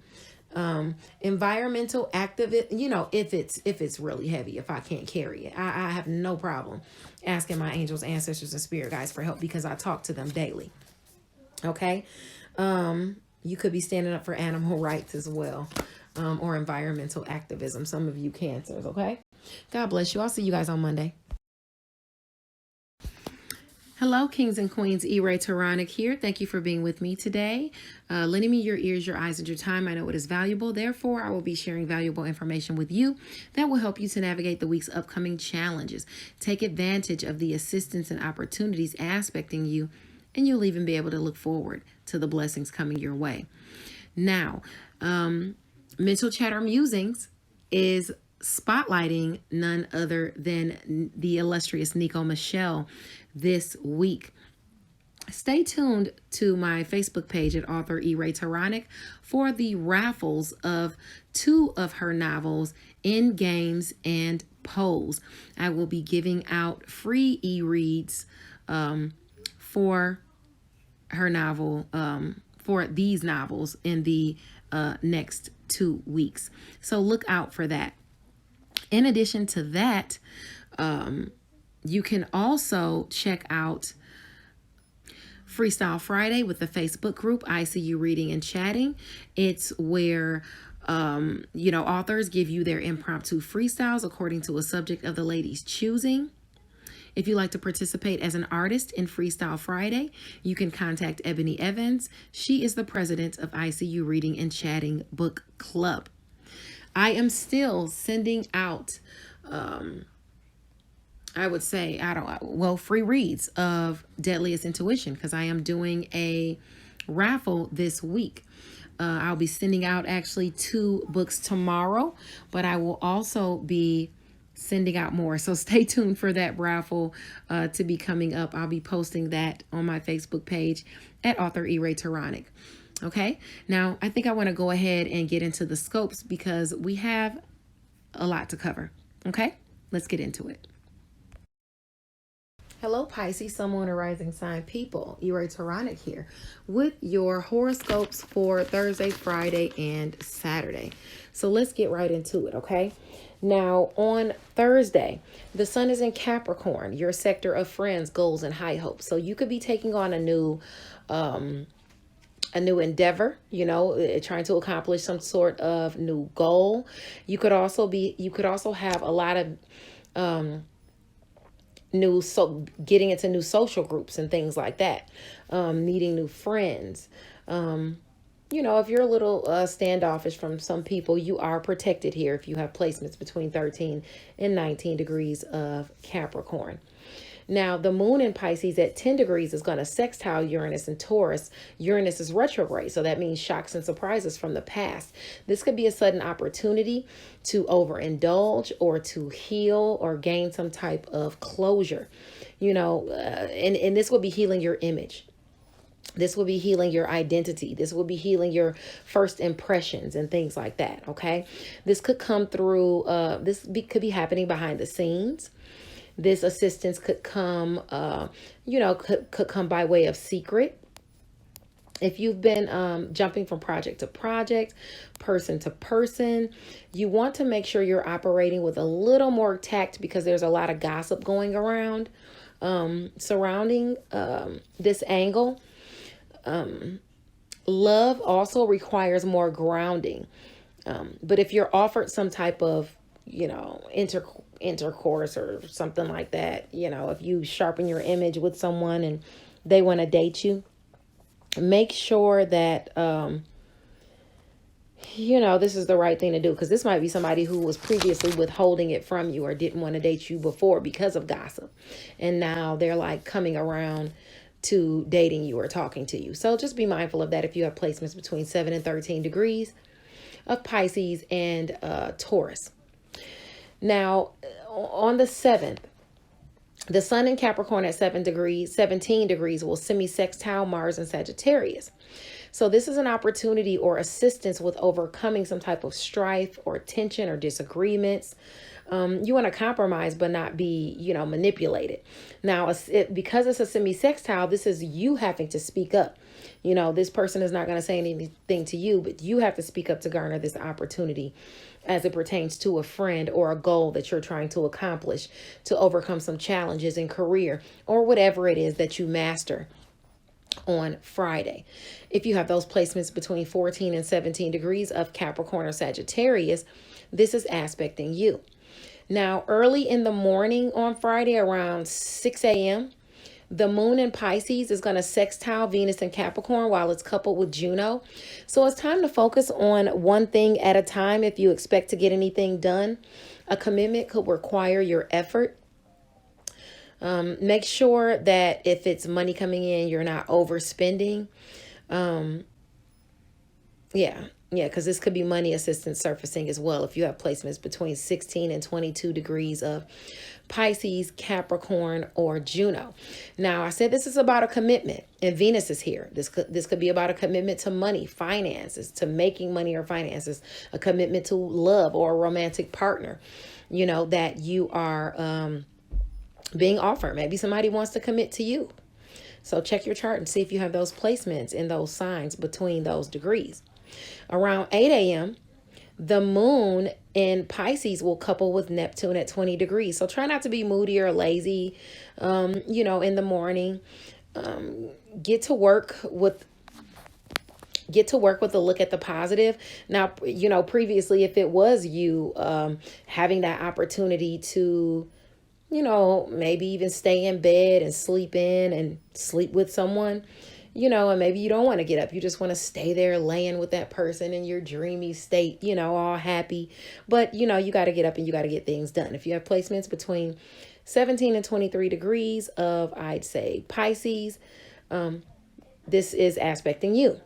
Speaker 1: Environmental activist, if it's really heavy, if I can't carry it, I have no problem asking my angels, ancestors, and spirit guides for help because I talk to them daily. Okay, you could be standing up for animal rights as well, or environmental activism. Some of you Cancers. Okay, God bless you. I'll see you guys on Monday. Hello, kings and queens. E-Ray Taronic here. Thank you for being with me today. Lending me your ears, your eyes, and your time. I know it is valuable. Therefore, I will be sharing valuable information with you that will help you to navigate the week's upcoming challenges. Take advantage of the assistance and opportunities aspecting you, and you'll even be able to look forward to the blessings coming your way. Now, Mental Chatter Musings is spotlighting none other than the illustrious Nico Michelle this week. Stay tuned to my Facebook page at author E-Ray Taronic for the raffles of 2 of her novels, In Games and Pose. I will be giving out free e-reads for her novel, for these novels in the next 2 weeks. So look out for that. In addition to that, you can also check out Freestyle Friday with the Facebook group, I See You Reading and Chatting. It's where, authors give you their impromptu freestyles according to a subject of the lady's choosing. If you'd like to participate as an artist in Freestyle Friday, you can contact Ebony Evans. She is the president of I See You Reading and Chatting Book Club. I am still sending out, I would say, free reads of Deadliest Intuition because I am doing a raffle this week. I'll be sending out actually 2 books tomorrow, but I will also be sending out more. So stay tuned for that raffle to be coming up. I'll be posting that on my Facebook page at author E-Ray Taronic. Okay, now I think I want to go ahead and get into the scopes because we have a lot to cover. Okay, let's get into it. Hello, Pisces, Sun, Moon, and Rising Sign people. E-Ray Taronic here with your horoscopes for Thursday, Friday, and Saturday. So let's get right into it, okay? Now, on Thursday, the sun is in Capricorn, your sector of friends, goals, and high hopes. So you could be taking on a new endeavor, trying to accomplish some sort of new goal. You could also have a lot of getting into new social groups and things like that, meeting new friends. If you're a little standoffish from some people, you are protected here if you have placements between 13 and 19 degrees of Capricorn. Now, the moon in Pisces at 10 degrees is going to sextile Uranus and Taurus. Uranus is retrograde, so that means shocks and surprises from the past. This could be a sudden opportunity to overindulge or to heal or gain some type of closure, and this will be healing your image. This will be healing your identity. This will be healing your first impressions and things like that, okay? This could come through, could be happening behind the scenes. This assistance could come, could come by way of secret. If you've been jumping from project to project, person to person, you want to make sure you're operating with a little more tact because there's a lot of gossip going around surrounding this angle. Love also requires more grounding. But if you're offered some type of, intercourse or something like that, if you sharpen your image with someone and they want to date you, make sure that, this is the right thing to do, because this might be somebody who was previously withholding it from you or didn't want to date you before because of gossip. And now they're like coming around to dating you or talking to you. So just be mindful of that if you have placements between 7 and 13 degrees of Pisces and Taurus. Now, on the 7th, the sun in Capricorn at 17 degrees will semi-sextile Mars and Sagittarius. So this is an opportunity or assistance with overcoming some type of strife or tension or disagreements. You want to compromise, but not be, manipulated. Now, because it's a semi-sextile, this is you having to speak up. This person is not going to say anything to you, but you have to speak up to garner this opportunity as it pertains to a friend or a goal that you're trying to accomplish, to overcome some challenges in career or whatever it is that you master on Friday. If you have those placements between 14 and 17 degrees of Capricorn or Sagittarius, this is aspecting you. Now, early in the morning on Friday around 6 a.m., the moon in Pisces is going to sextile Venus in Capricorn while it's coupled with Juno. So it's time to focus on one thing at a time if you expect to get anything done. A commitment could require your effort. Make sure that if it's money coming in, you're not overspending. Because this could be money assistance surfacing as well if you have placements between 16 and 22 degrees of Pisces, Capricorn, or Juno. Now, I said this is about a commitment, and Venus is here. This could be about a commitment to money, finances, to making money or finances, a commitment to love or a romantic partner, that you are being offered. Maybe somebody wants to commit to you. So check your chart and see if you have those placements in those signs between those degrees. Around 8 a.m., the moon in Pisces will couple with Neptune at 20 degrees. So try not to be moody or lazy, in the morning. Get to work with a look at the positive. Now, previously, if it was you having that opportunity to, maybe even stay in bed and sleep with someone, and maybe you don't want to get up. You just want to stay there laying with that person in your dreamy state, all happy. But, you got to get up and you got to get things done. If you have placements between 17 and 23 degrees of, I'd say, Pisces, this is aspecting you.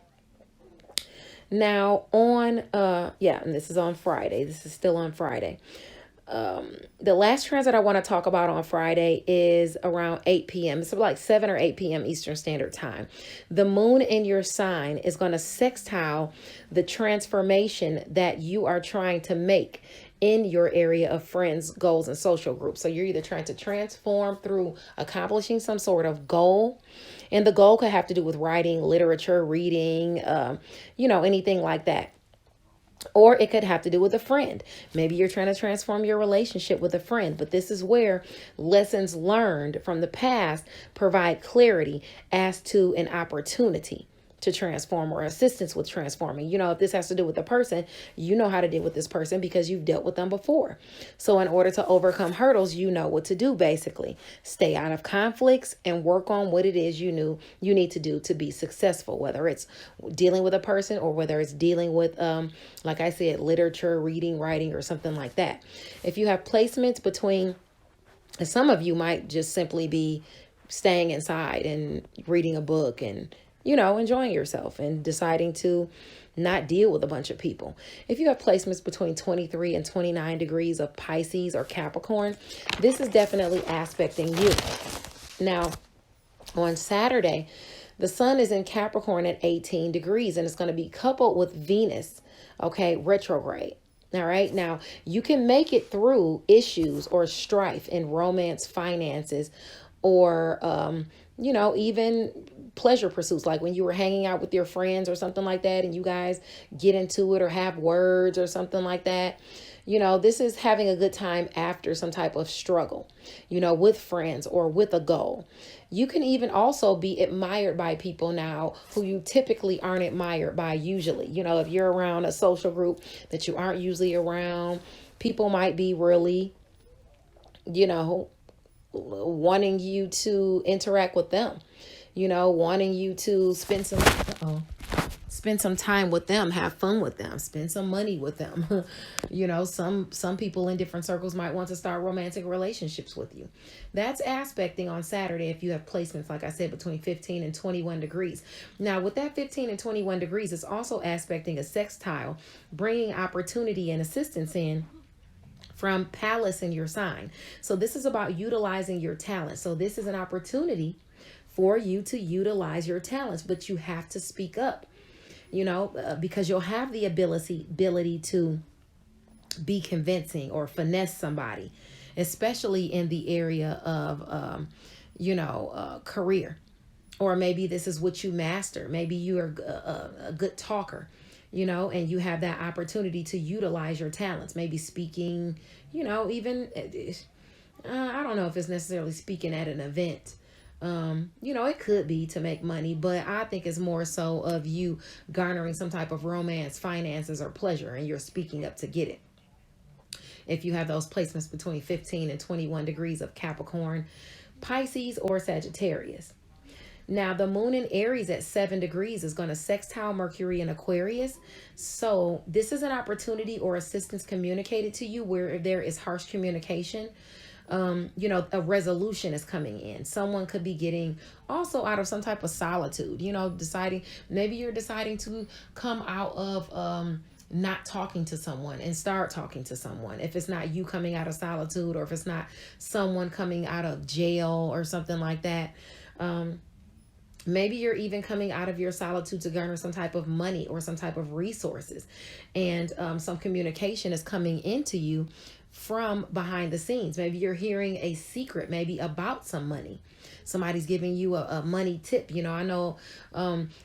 Speaker 1: Now and this is on Friday. This is still on Friday. The last transit I want to talk about on Friday is around 8 p.m. It's like 7 or 8 p.m. Eastern Standard Time. The moon in your sign is going to sextile the transformation that you are trying to make in your area of friends, goals, and social groups. So you're either trying to transform through accomplishing some sort of goal. And the goal could have to do with writing, literature, reading, anything like that. Or it could have to do with a friend. Maybe you're trying to transform your relationship with a friend, but this is where lessons learned from the past provide clarity as to an opportunity to transform or assistance with transforming. If this has to do with a person, you know how to deal with this person because you've dealt with them before. So in order to overcome hurdles, you know what to do, basically. Stay out of conflicts and work on what it is you need to do to be successful, whether it's dealing with a person or whether it's dealing with, like I said, literature, reading, writing, or something like that. If you have placements between, some of you might just simply be staying inside and reading a book and enjoying yourself and deciding to not deal with a bunch of people. If you have placements between 23 and 29 degrees of Pisces or Capricorn, this is definitely aspecting you. Now, on Saturday, the sun is in Capricorn at 18 degrees and it's going to be coupled with Venus, retrograde. All right. Now, you can make it through issues or strife in romance, finances, or, even pleasure pursuits, like when you were hanging out with your friends or something like that, and you guys get into it or have words or something like that. This is having a good time after some type of struggle, with friends or with a goal. You can even also be admired by people now who you typically aren't admired by usually. If you're around a social group that you aren't usually around, people might be really, you know, wanting you to interact with them, wanting you to spend some time with them, have fun with them, spend some money with them. Some people in different circles might want to start romantic relationships with you. That's aspecting on Saturday if you have placements, like I said, between 15 and 21 degrees. Now, with that 15 and 21 degrees, it's also aspecting a sextile, bringing opportunity and assistance in from Palace in your sign. So this is about utilizing your talent. So this is an opportunity for you to utilize your talents, but you have to speak up, because you'll have the ability to be convincing or finesse somebody, especially in the area of, career. Or maybe this is what you master. Maybe you are a good talker, and you have that opportunity to utilize your talents. Maybe speaking, even, I don't know if it's necessarily speaking at an event. It could be to make money, but I think it's more so of you garnering some type of romance, finances, or pleasure, and you're speaking up to get it. If you have those placements between 15 and 21 degrees of Capricorn, Pisces, or Sagittarius. Now, the moon in Aries at 7 degrees is going to sextile Mercury in Aquarius. So this is an opportunity or assistance communicated to you where there is harsh communication. A resolution is coming in. Someone could be getting also out of some type of solitude, maybe you're deciding to come out of not talking to someone and start talking to someone. If it's not you coming out of solitude, or if it's not someone coming out of jail or something like that. Maybe you're even coming out of your solitude to garner some type of money or some type of resources. And some communication is coming into you from behind the scenes. Maybe you're hearing a secret, maybe about some money. Somebody's giving you a money tip. I know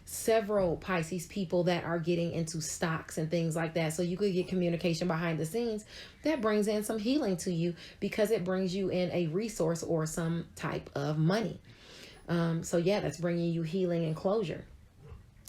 Speaker 1: several Pisces people that are getting into stocks and things like that. So you could get communication behind the scenes that brings in some healing to you, because it brings you in a resource or some type of money. That's bringing you healing and closure.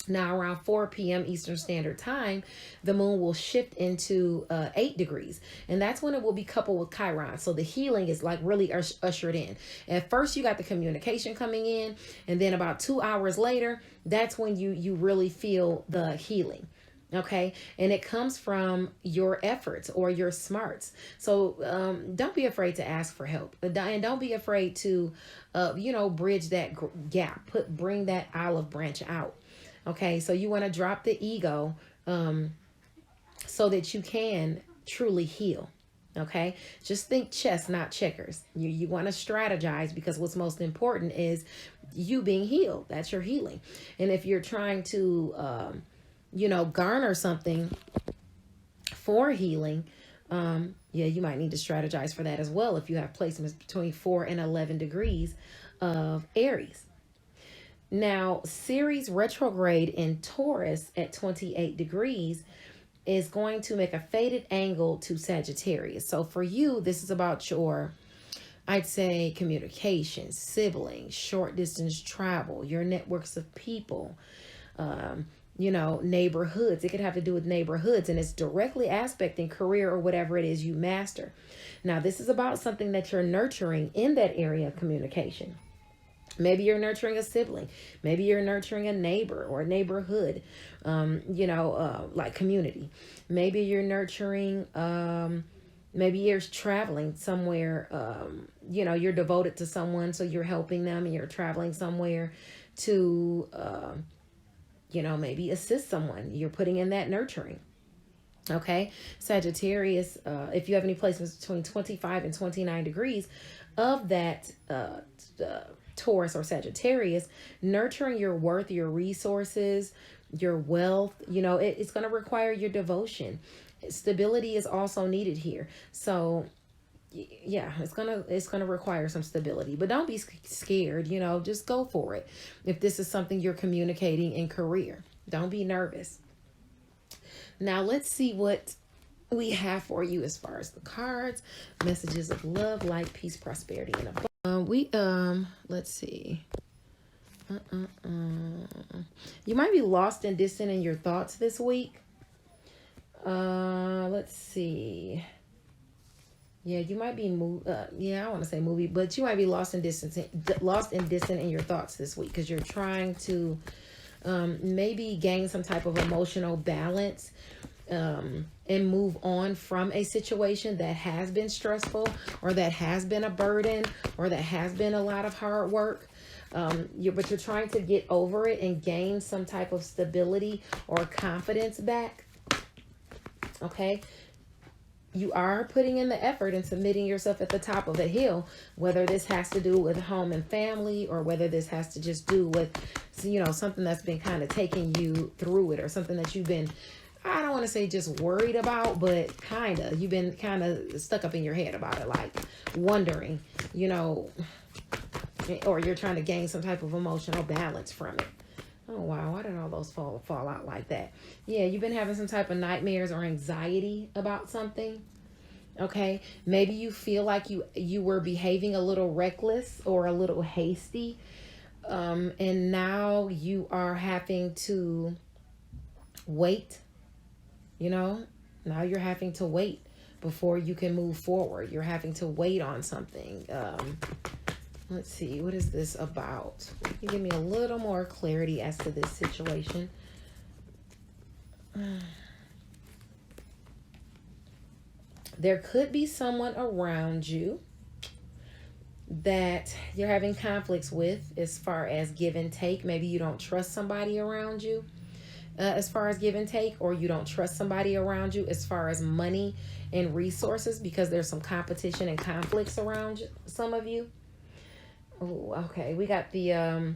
Speaker 1: Now, around 4 p.m. Eastern Standard Time, the moon will shift into 8 degrees. And that's when it will be coupled with Chiron. So the healing is like really ushered in. At first, you got the communication coming in. And then about 2 hours later, that's when you really feel the healing. Okay. And it comes from your efforts or your smarts. So don't be afraid to ask for help. And don't be afraid to, bridge that gap. Bring that olive branch out. Okay. So you want to drop the ego so that you can truly heal. Okay. Just think chess, not checkers. You want to strategize, because what's most important is you being healed. That's your healing. And if you're trying to, garner something for healing, you might need to strategize for that as well if you have placements between 4 and 11 degrees of Aries. Now, Ceres retrograde in Taurus at 28 degrees is going to make a fated angle to Sagittarius. So for you, this is about your, I'd say, communication, siblings, short distance travel, your networks of people, neighborhoods. It could have to do with neighborhoods, and it's directly aspecting career or whatever it is you master. Now, this is about something that you're nurturing in that area of communication. Maybe you're nurturing a sibling. Maybe you're nurturing a neighbor or a neighborhood, like community. Maybe you're nurturing, maybe you're traveling somewhere, you're devoted to someone, so you're helping them, and you're traveling somewhere to, maybe assist someone. You're putting in that nurturing. Okay. Sagittarius, if you have any placements between 25 and 29 degrees of that, Taurus or Sagittarius, nurturing your worth, your resources, your wealth, it's going to require your devotion. Stability is also needed here. So yeah, it's gonna require some stability, but don't be scared. Just go for it. If this is something you're communicating in career, don't be nervous. Now let's see what we have for you as far as the cards, messages of love, light, peace, prosperity, and abundance. Let's see. You might be lost and distant in your thoughts this week. Let's see. Yeah, you might be I want to say movie, but you might be lost and distant in your thoughts this week because you're trying to maybe gain some type of emotional balance and move on from a situation that has been stressful or that has been a burden or that has been a lot of hard work. But you're trying to get over it and gain some type of stability or confidence back. Okay. You are putting in the effort and submitting yourself at the top of a hill, whether this has to do with home and family or whether this has to just do with, something that's been kind of taking you through it or something that you've been, I don't want to say just worried about, but you've been kind of stuck up in your head about it, like wondering, or you're trying to gain some type of emotional balance from it. Oh, wow. Why did all those fall out like that? Yeah, you've been having some type of nightmares or anxiety about something. Okay. Maybe you feel like you were behaving a little reckless or a little hasty. And now you are having to wait. Now you're having to wait before you can move forward. You're having to wait on something. Let's see, what is this about? Can you give me a little more clarity as to this situation? There could be someone around you that you're having conflicts with as far as give and take. Maybe you don't trust somebody around you as far as give and take, or you don't trust somebody around you as far as money and resources because there's some competition and conflicts around some of you. Oh, okay. We got the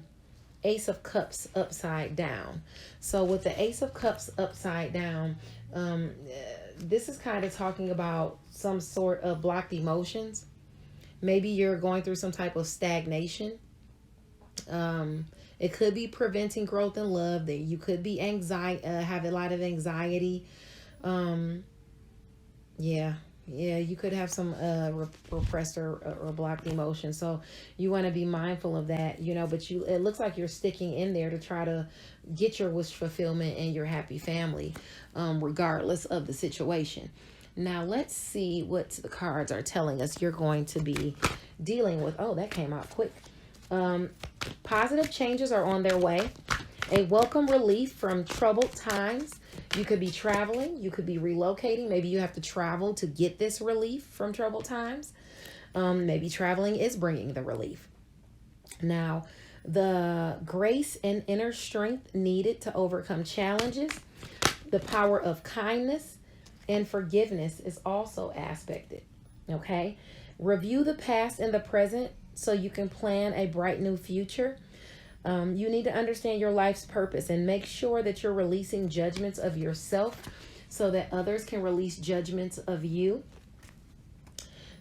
Speaker 1: Ace of Cups upside down. So with the Ace of Cups upside down, this is kind of talking about some sort of blocked emotions. Maybe you're going through some type of stagnation. It could be preventing growth and love. That you could be have a lot of anxiety. Yeah, you could have some repressed or blocked emotions. So you want to be mindful of that, but it looks like you're sticking in there to try to get your wish fulfillment and your happy family, regardless of the situation. Now, let's see what the cards are telling us you're going to be dealing with. Oh, that came out quick. Positive changes are on their way. A welcome relief from troubled times. You could be traveling. You could be relocating. Maybe you have to travel to get this relief from troubled times. Maybe traveling is bringing the relief. Now, the grace and inner strength needed to overcome challenges. The power of kindness and forgiveness is also aspected. Okay? Review the past and the present so you can plan a bright new future. You need to understand your life's purpose and make sure that you're releasing judgments of yourself so that others can release judgments of you.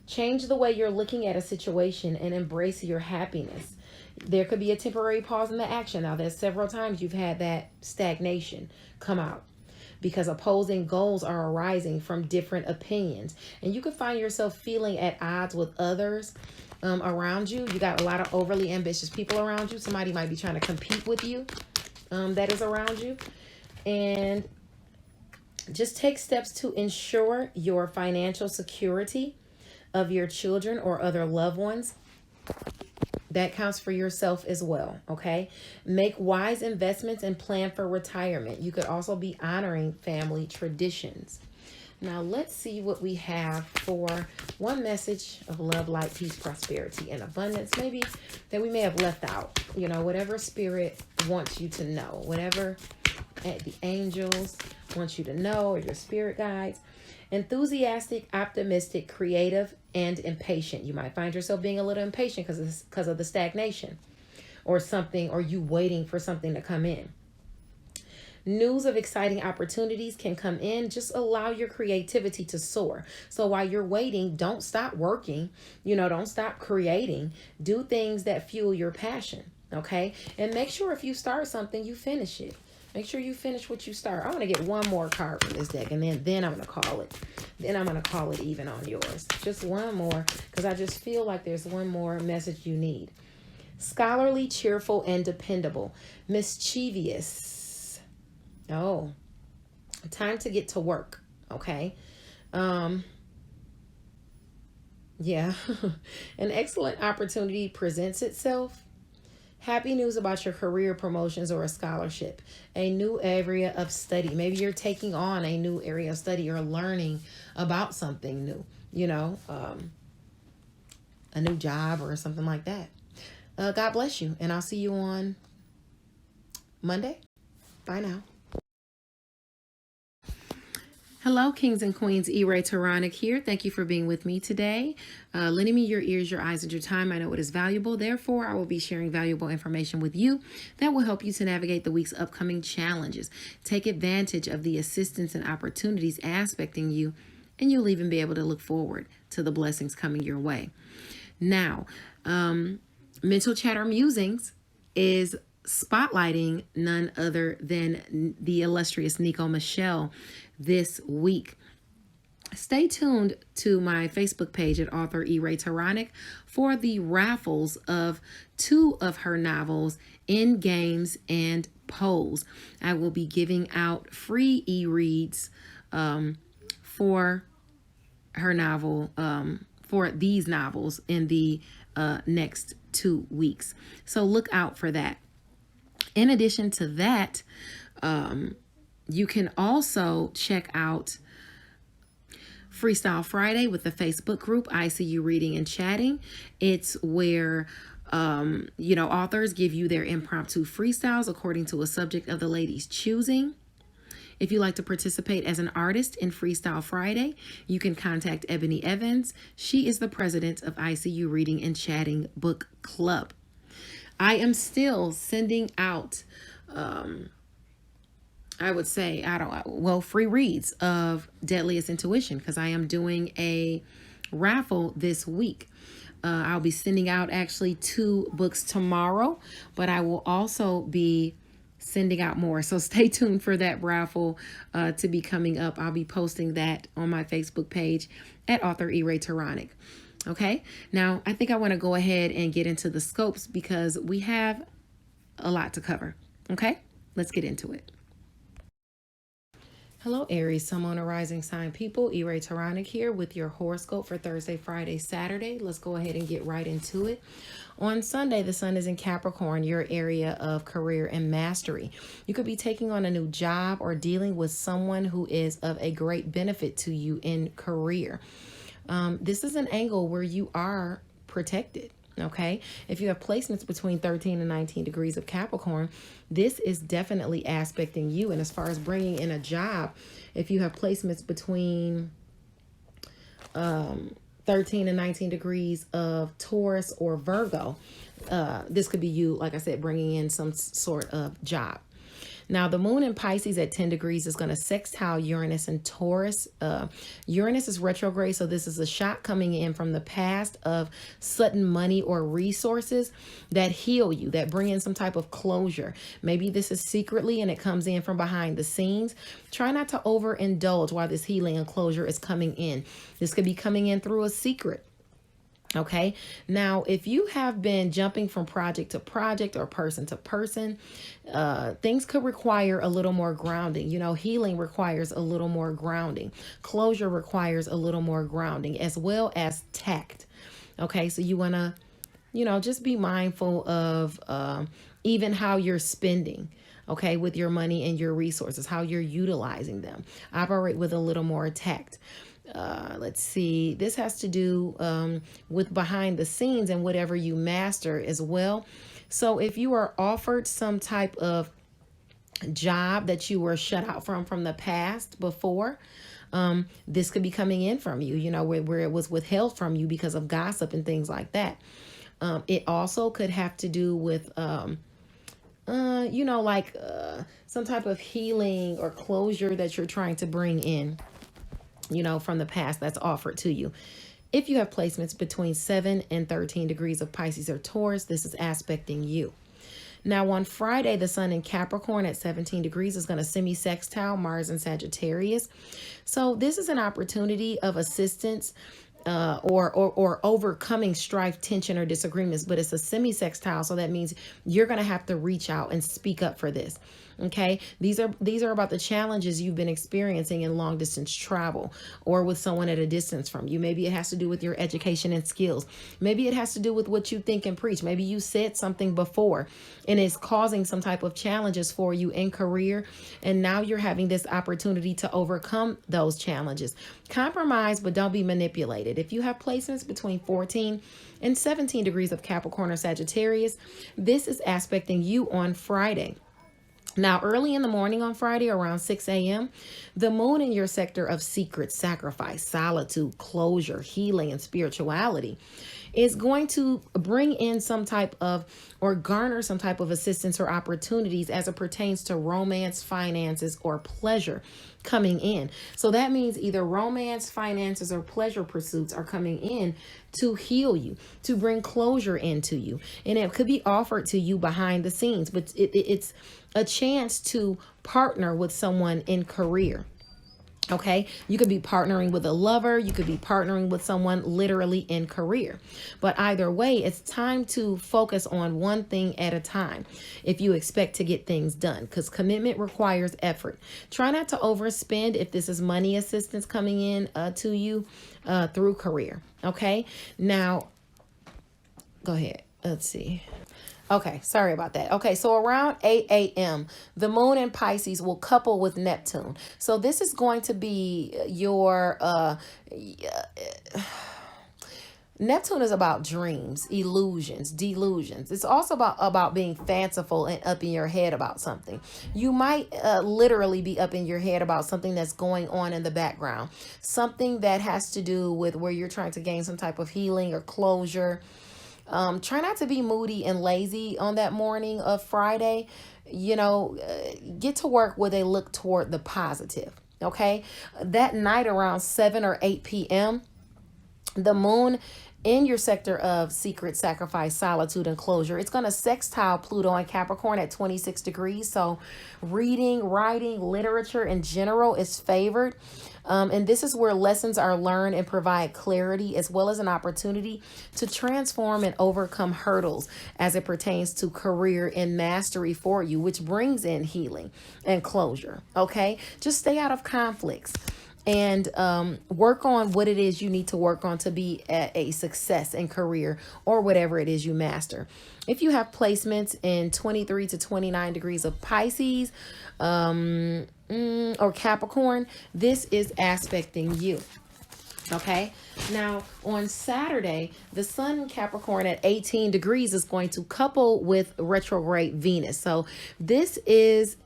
Speaker 1: Change the way you're looking at a situation and embrace your happiness. There could be a temporary pause in the action. Now, there's several times you've had that stagnation come out because opposing goals are arising from different opinions. And you could find yourself feeling at odds with others around you. You got a lot of overly ambitious people around you. Somebody might be trying to compete with you that is around you. And just take steps to ensure your financial security of your children or other loved ones. That counts for yourself as well, okay? Make wise investments and plan for retirement. You could also be honoring family traditions. Now, let's see what we have for one message of love, light, peace, prosperity, and abundance. Maybe that we may have left out, whatever spirit wants you to know, whatever the angels want you to know, or your spirit guides. Enthusiastic, optimistic, creative, and impatient. You might find yourself being a little impatient because of the stagnation or something, or you waiting for something to come in. News of exciting opportunities can come in. Just allow your creativity to soar. So while you're waiting, don't stop working. Don't stop creating. Do things that fuel your passion. Okay. And make sure if you start something, you finish it. Make sure you finish what you start. I want to get one more card from this deck, and then I'm going to call it. Then I'm going to call it even on yours. Just one more, because I just feel like there's one more message you need. Scholarly, cheerful, and dependable. Mischievous. Oh, time to get to work. Okay. Yeah. An excellent opportunity presents itself. Happy news about your career promotions or a scholarship. A new area of study. Maybe you're taking on a new area of study or learning about something new. A new job or something like that. God bless you. And I'll see you on Monday. Bye now. Hello, kings and queens. E-Ray Taronic here. Thank you for being with me today. Lending me your ears, your eyes, and your time. I know it is valuable. Therefore, I will be sharing valuable information with you that will help you to navigate the week's upcoming challenges. Take advantage of the assistance and opportunities aspecting you, and you'll even be able to look forward to the blessings coming your way. Now, Mental Chatter Musings is spotlighting none other than the illustrious Nico Michelle this week. Stay tuned to my Facebook page at author E-Ray Taronic for the raffles of 2 of her novels, In Games and Pose. I will be giving out free e-reads for her novel, for these novels in the next 2 weeks. So look out for that. In addition to that, you can also check out Freestyle Friday with the Facebook group, I See You Reading and Chatting. It's where, authors give you their impromptu freestyles according to a subject of the lady's choosing. If you'd like to participate as an artist in Freestyle Friday, you can contact Ebony Evans. She is the president of I See You Reading and Chatting Book Club. I am still sending out, free reads of Deadliest Intuition, because I am doing a raffle this week. I'll be sending out actually 2 books tomorrow, but I will also be sending out more. So stay tuned for that raffle to be coming up. I'll be posting that on my Facebook page at author E-Ray Taronic. Okay, now I think I want to go ahead and get into the scopes because we have a lot to cover. Okay, let's get into it. Hello, Aries, Sun, Moon, and Rising sign people. E-Ray Taronic here with your horoscope for Thursday, Friday, Saturday. Let's go ahead and get right into it. On Sunday, the sun is in Capricorn, your area of career and mastery. You could be taking on a new job or dealing with someone who is of a great benefit to you in career. This is an angle where you are protected. Okay, if you have placements between 13 and 19 degrees of Capricorn, this is definitely aspecting you. And as far as bringing in a job, if you have placements between 13 and 19 degrees of Taurus or Virgo, this could be you, like I said, bringing in some sort of job. Now, the moon in Pisces at 10 degrees is going to sextile Uranus and Taurus. Uranus is retrograde, so this is a shot coming in from the past of sudden money or resources that heal you, that bring in some type of closure. Maybe this is secretly and it comes in from behind the scenes. Try not to overindulge while this healing and closure is coming in. This could be coming in through a secret. Okay, now if you have been jumping from project to project or person to person, things could require a little more grounding. Healing requires a little more grounding. Closure requires a little more grounding, as well as tact. Okay, so you want to, just be mindful of even how you're spending. Okay, with your money and your resources, how you're utilizing them. Operate with a little more tact. Let's see, this has to do with behind the scenes and whatever you master as well. So if you are offered some type of job that you were shut out from the past before, this could be coming in from you, where it was withheld from you because of gossip and things like that. It also could have to do with like some type of healing or closure that you're trying to bring in, from the past that's offered to you. If you have placements between 7 and 13 degrees of Pisces or Taurus, this is aspecting you. Now, on Friday, the sun in Capricorn at 17 degrees is going to semi-sextile Mars and Sagittarius. So this is an opportunity of assistance or overcoming strife, tension, or disagreements, but it's a semi-sextile, so that means you're going to have to reach out and speak up for this. Okay, these are about the challenges you've been experiencing in long distance travel or with someone at a distance from you. Maybe it has to do with your education and skills. Maybe it has to do with what you think and preach. Maybe you said something before and it's causing some type of challenges for you in career, and now you're having this opportunity to overcome those challenges. Compromise, but don't be manipulated. If you have placements between 14 and 17 degrees of Capricorn or Sagittarius, this is aspecting you on Friday. Now, early in the morning on Friday, around 6 a.m., the moon in your sector of secret, sacrifice, solitude, closure, healing, and spirituality is going to bring in some type of, or garner some type of assistance or opportunities as it pertains to romance, finances, or pleasure coming in. So that means either romance, finances, or pleasure pursuits are coming in to heal you, to bring closure into you. And it could be offered to you behind the scenes, but it's a chance to partner with someone in career. Okay, you could be partnering with a lover. You could be partnering with someone literally in career. But either way, it's time to focus on one thing at a time if you expect to get things done, because commitment requires effort. Try not to overspend if this is money assistance coming in to you through career. Okay, now go ahead. Let's see. Okay, sorry about that. Okay, so around 8 a.m., the moon in Pisces will couple with Neptune. So this is going to be your... Neptune is about dreams, illusions, delusions. It's also about being fanciful and up in your head about something. You might literally be up in your head about something that's going on in the background. Something that has to do with where you're trying to gain some type of healing or closure. Try not to be moody and lazy on that morning of Friday. Get to work with a look toward the positive. Okay. That night around 7 or 8 p.m., the moon in your sector of secret, sacrifice, solitude, and closure, it's going to sextile Pluto and Capricorn at 26 degrees. So reading, writing, literature in general is favored. And this is where lessons are learned and provide clarity, as well as an opportunity to transform and overcome hurdles as it pertains to career and mastery for you, which brings in healing and closure. Okay, just stay out of conflicts and work on what it is you need to work on to be a success in career or whatever it is you master. If you have placements in 23 to 29 degrees of Pisces or Capricorn, this is aspecting you. Okay, now on Saturday, the sun in Capricorn at 18 degrees is going to couple with retrograde Venus. So this is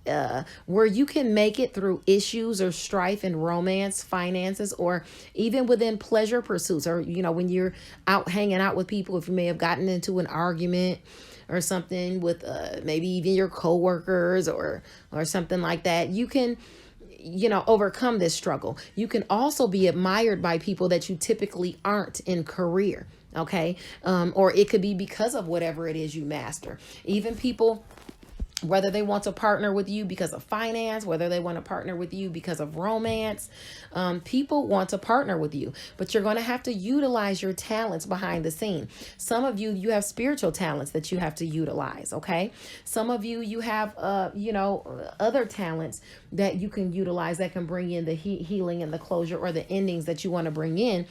Speaker 1: where you can make it through issues or strife in romance, finances, or even within pleasure pursuits, or, when you're out hanging out with people, if you may have gotten into an argument or something with maybe even your coworkers or something like that, you can overcome this struggle. You can also be admired by people that you typically aren't in career. Okay. Or it could be because of whatever it is you master. Even people, whether they want to partner with you because of finance, whether they want to partner with you because of romance, people want to partner with you, but you're going to have to utilize your talents behind the scene. Some of you have spiritual talents that you have to utilize. Okay. Some of you have, other talents that you can utilize that can bring in the healing and the closure or the endings that you want to bring in.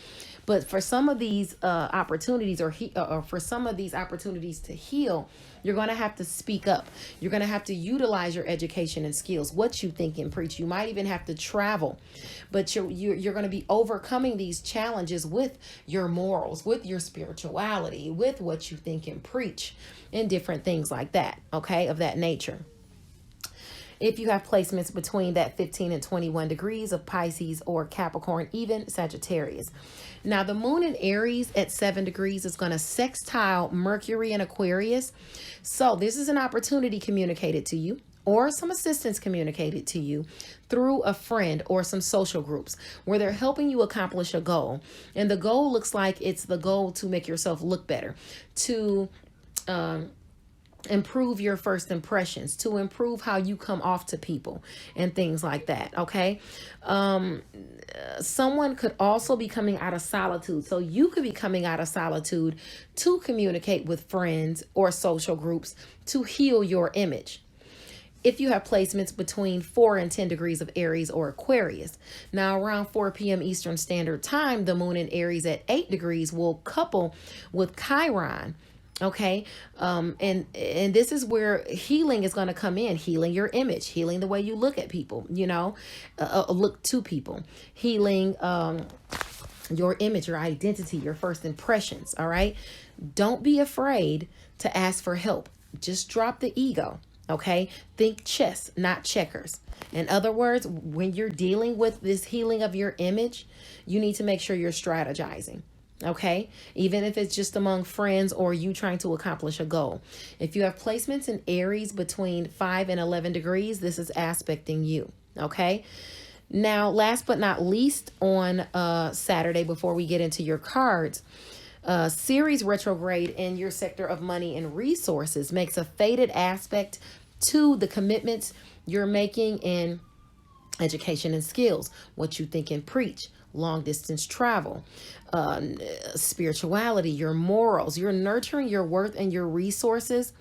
Speaker 1: But for some of these opportunities or for some of these opportunities to heal, you're going to have to speak up. You're going to have to utilize your education and skills, what you think and preach. You might even have to travel, but you're going to be overcoming these challenges with your morals, with your spirituality, with what you think and preach, and different things like that. Okay, of that nature. If you have placements between that 15 and 21 degrees of Pisces or Capricorn, even Sagittarius. Now, the moon in Aries at 7 degrees is going to sextile Mercury in Aquarius. So this is an opportunity communicated to you, or some assistance communicated to you through a friend or some social groups where they're helping you accomplish a goal. And the goal looks like it's the goal to make yourself look better, to improve your first impressions, to improve how you come off to people and things like that. Okay. Someone could also be coming out of solitude. So you could be coming out of solitude to communicate with friends or social groups to heal your image. If you have placements between 4 and 10 degrees of Aries or Aquarius. Now, around 4 p.m. Eastern Standard Time, the moon in Aries at 8 degrees will couple with Chiron. Okay. And this is where healing is going to come in, healing your image, healing the way you look at people, look to people, healing, your image, your identity, your first impressions. All right. Don't be afraid to ask for help. Just drop the ego. Okay. Think chess, not checkers. In other words, when you're dealing with this healing of your image, you need to make sure you're strategizing. Okay, even if it's just among friends or you trying to accomplish a goal. If you have placements in Aries between 5 and 11 degrees, this is aspecting you. Okay. Now, last but not least, on Saturday, before we get into your cards, Ceres retrograde in your sector of money and resources makes a fated aspect to the commitments you're making in education and skills, what you think and preach, long distance travel, spirituality, your morals. You're nurturing your worth and your resources,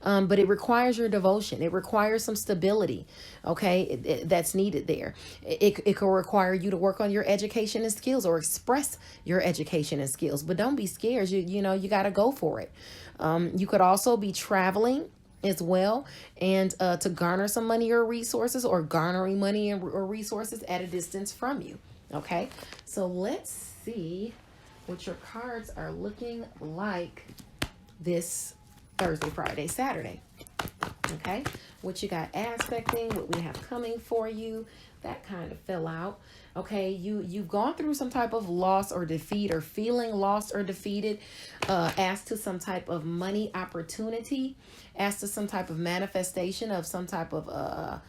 Speaker 1: but it requires your devotion. It requires some stability, okay, that's needed there. It could require you to work on your education and skills or express your education and skills, but don't be scared. You got to go for it. You could also be traveling as well, and to garner some money or resources, or garnering money or resources at a distance from you. Okay, so let's see what your cards are looking like this Thursday, Friday, Saturday. Okay, what you got aspecting, what we have coming for you. That kind of fell out. Okay, you've gone through some type of loss or defeat, or feeling lost or defeated, as to some type of money opportunity, as to some type of manifestation of some type of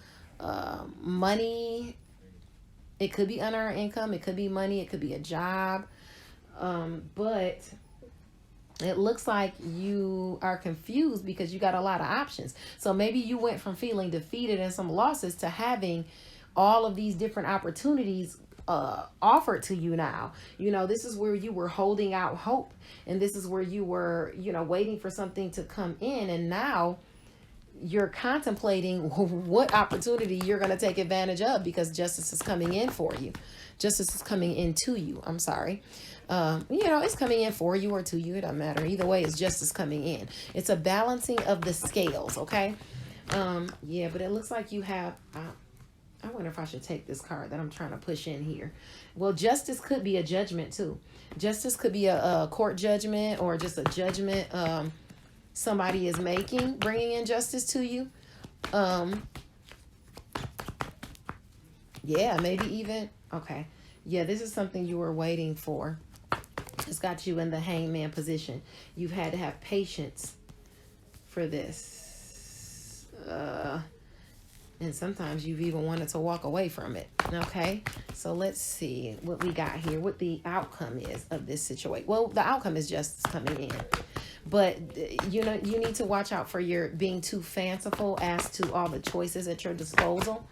Speaker 1: money. It could be unearned income, it could be money, it could be a job, but it looks like you are confused because you got a lot of options. So maybe you went from feeling defeated and some losses to having all of these different opportunities offered to you now. This is where you were holding out hope, and this is where you were, waiting for something to come in, and now you're contemplating what opportunity you're going to take advantage of, because justice is coming in for you. Justice is coming into you. I'm sorry. It's coming in for you or to you. It doesn't matter. Either way, it's justice coming in. It's a balancing of the scales. Okay. Yeah, but it looks like you have, I wonder if I should take this card that I'm trying to push in here. Well, justice could be a judgment too. Justice could be a court judgment, or just a judgment somebody is making, bringing injustice to you. Yeah, maybe even, okay. Yeah, this is something you were waiting for. It's got you in the hangman position. You've had to have patience for this. And sometimes you've even wanted to walk away from it. Okay, so let's see what we got here, what the outcome is of this situation. Well, the outcome is justice coming in. But, you need to watch out for your being too fanciful as to all the choices at your disposal.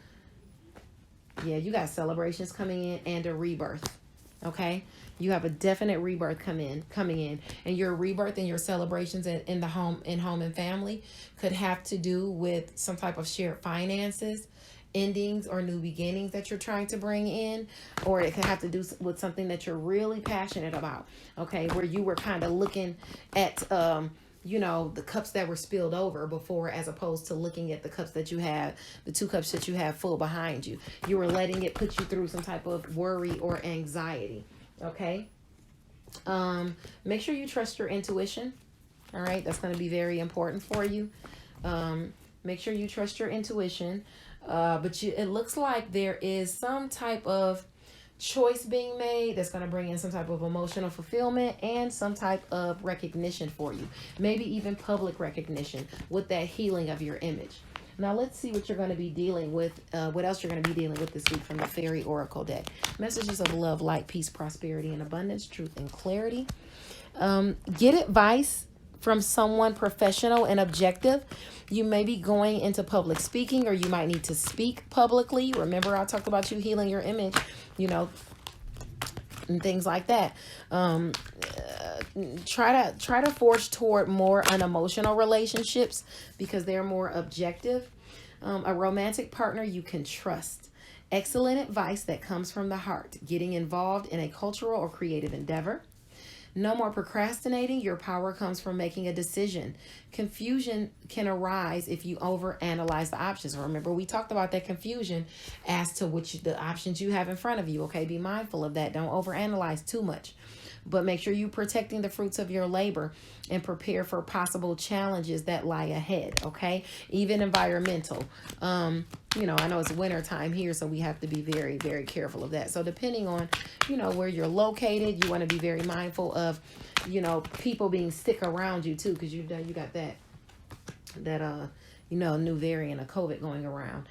Speaker 1: Yeah, you got celebrations coming in and a rebirth. Okay, you have a definite rebirth coming in, and your rebirth and your celebrations in home and family could have to do with some type of shared finances, endings, or new beginnings that you're trying to bring in, or it could have to do with something that you're really passionate about. Okay, where you were kind of looking at the cups that were spilled over before, as opposed to looking at the cups that you have, the 2 cups that you have full behind you. You were letting it put you through some type of worry or anxiety. Okay. Make sure you trust your intuition. All right. That's going to be very important for you. Make sure you trust your intuition. But it looks like there is some type of choice being made that's going to bring in some type of emotional fulfillment and some type of recognition for you. Maybe even public recognition with that healing of your image. Now let's see what you're going to be dealing with, what else you're going to be dealing with this week from the Fairy Oracle deck. Messages of love, light, peace, prosperity, and abundance, truth, and clarity. Get advice from someone professional and objective. You may be going into public speaking, or you might need to speak publicly. Remember, I talked about you healing your image, you know, and things like that. Try to forge toward more unemotional relationships because they're more objective. A romantic partner you can trust. Excellent advice that comes from the heart. Getting involved in a cultural or creative endeavor. No more procrastinating. Your power comes from making a decision. Confusion can arise if you overanalyze the options. Remember, we talked about that confusion as to the options you have in front of you. Okay, be mindful of that. Don't overanalyze too much. But make sure you're protecting the fruits of your labor and prepare for possible challenges that lie ahead, okay? Even environmental. You know, I know it's winter time here, so we have to be very, very careful of that. So depending on, you know, where you're located, you want to be very mindful of, you know, people being sick around you too, because you got that you know, new variant of COVID going around.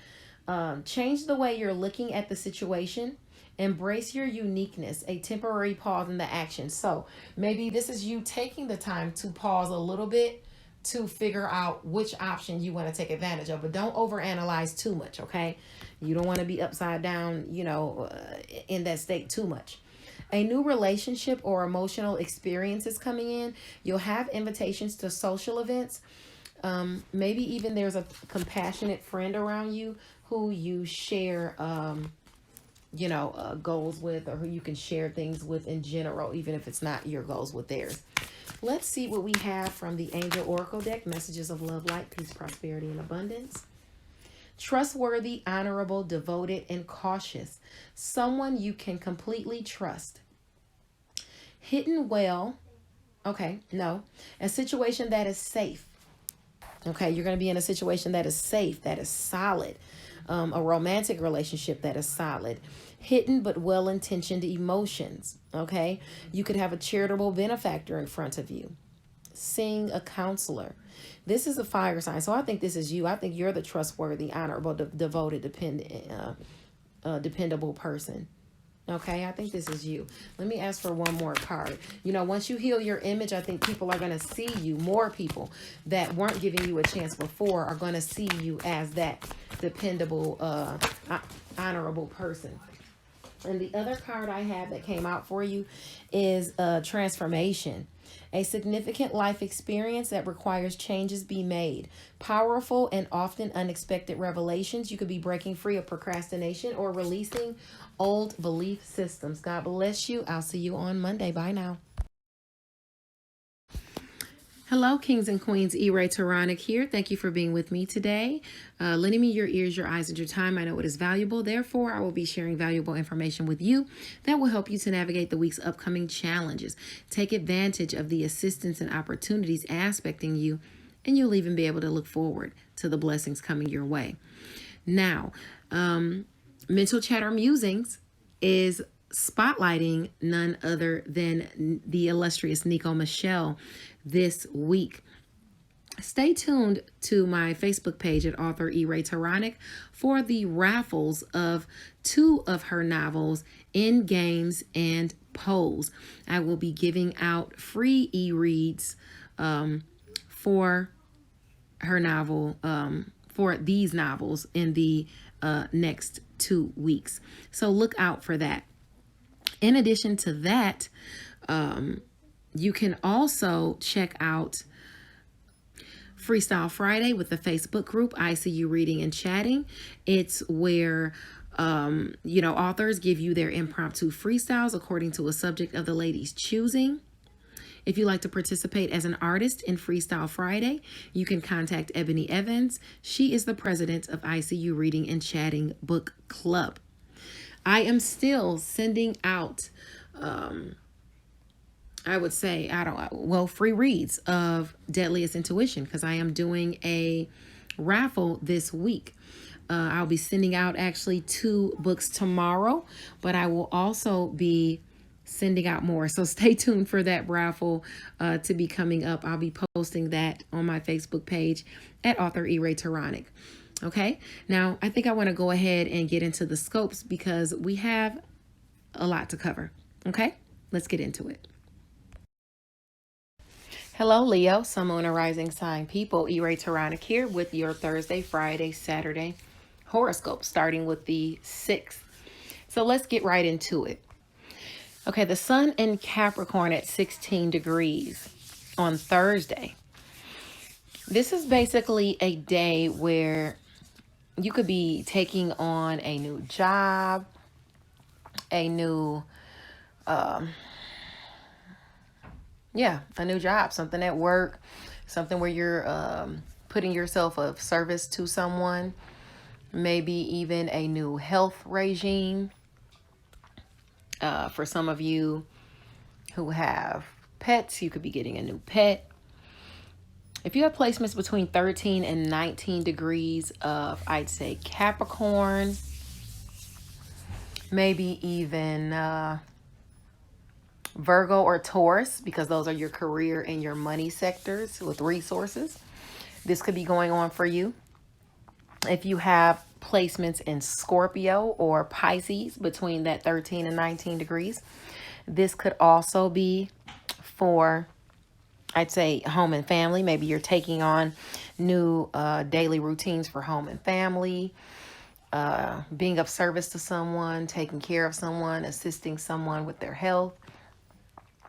Speaker 1: Change the way you're looking at the situation. Embrace your uniqueness, a temporary pause in the action. So maybe this is you taking the time to pause a little bit to figure out which option you want to take advantage of. But don't overanalyze too much, okay? You don't want to be upside down, you know, in that state too much. A new relationship or emotional experience is coming in. You'll have invitations to social events. Maybe even there's a compassionate friend around you who you share you know, goals with, or who you can share things with in general, even if it's not your goals with theirs. Let's see what we have from the Angel Oracle deck. Messages of love, light, peace, prosperity, and abundance. Trustworthy, honorable, devoted, and cautious. Someone you can completely trust. Hidden well. Okay, no. A situation that is safe. Okay, you're going to be in a situation that is safe, that is solid. A romantic relationship that is solid. Hidden but well-intentioned emotions. Okay, you could have a charitable benefactor in front of you. Seeing a counselor. This is a fire sign, so I think this is you. I think you're the trustworthy, honorable, devoted, dependable person. Okay, I think this is you. Let me ask for one more card. You know, once you heal your image, I think people are going to see you. More people that weren't giving you a chance before are going to see you as that dependable, honorable person. And the other card I have that came out for you is transformation. A significant life experience that requires changes be made. Powerful and often unexpected revelations. You could be breaking free of procrastination or releasing old belief systems. God bless you. I'll see you on Monday. Bye now. Hello, kings and queens. E-Ray Taronic here. Thank you for being with me today. Lending me your ears, your eyes, and your time. I know it is valuable. Therefore, I will be sharing valuable information with you that will help you to navigate the week's upcoming challenges. Take advantage of the assistance and opportunities aspecting you, and you'll even be able to look forward to the blessings coming your way. Now, Mental Chatter Musings is spotlighting none other than the illustrious Nico Michelle this week. Stay tuned to my Facebook page at author E-Ray Taronic for the raffles of 2 of her novels, In Games and Pose. I will be giving out free e-reads for her novel, for these novels in the next 2 weeks. So look out for that. In addition to that, you can also check out Freestyle Friday with the Facebook group, I See You Reading and Chatting. It's where, you know, authors give you their impromptu freestyles according to a subject of the lady's choosing. If you'd like to participate as an artist in Freestyle Friday, you can contact Ebony Evans. She is the president of ICU Reading and Chatting Book Club. I am still sending out, I would say, free reads of Deadliest Intuition because I am doing a raffle this week. I'll be sending out actually 2 books tomorrow, but I will also be sending out more. So stay tuned for that raffle to be coming up. I'll be posting that on my Facebook page at author E. Ray Taronic. Okay, now I think I want to go ahead and get into the scopes because we have a lot to cover. Okay, let's get into it. Hello, Leo, Sun, Moon, and Rising sign people. E. Ray Taronic here with your Thursday, Friday, Saturday horoscope, starting with the 6th. So let's get right into it. Okay, the sun in Capricorn at 16 degrees on Thursday. This is basically a day where you could be taking on a new job, a new, a new job, something at work, something where you're putting yourself of service to someone, maybe even a new health regime. For some of you who have pets, you could be getting a new pet. If you have placements between 13 and 19 degrees of, I'd say, Capricorn, maybe even Virgo or Taurus, because those are your career and your money sectors with resources, this could be going on for you. If you have placements in Scorpio or Pisces between that 13 and 19 degrees, this could also be for, I'd say, home and family. Maybe you're taking on new daily routines for home and family, being of service to someone, taking care of someone, assisting someone with their health.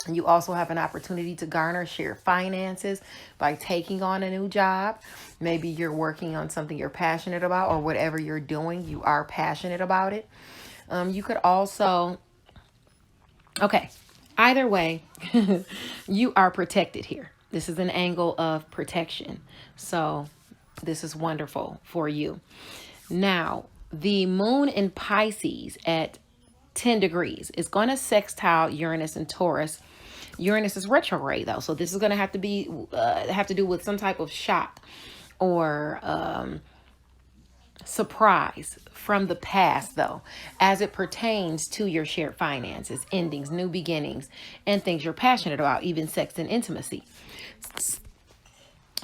Speaker 1: And you also have an opportunity to garner shared finances by taking on a new job. Maybe you're working on something you're passionate about, or whatever you're doing, you are passionate about it. You could also, okay, either way, you are protected here. This is an angle of protection. So this is wonderful for you. Now, the moon in Pisces at 10 degrees is going to sextile Uranus and Taurus. Uranus is retrograde though, so this is going to have to do with some type of shock or surprise from the past though, as it pertains to your shared finances, endings, new beginnings, and things you're passionate about, even sex and intimacy.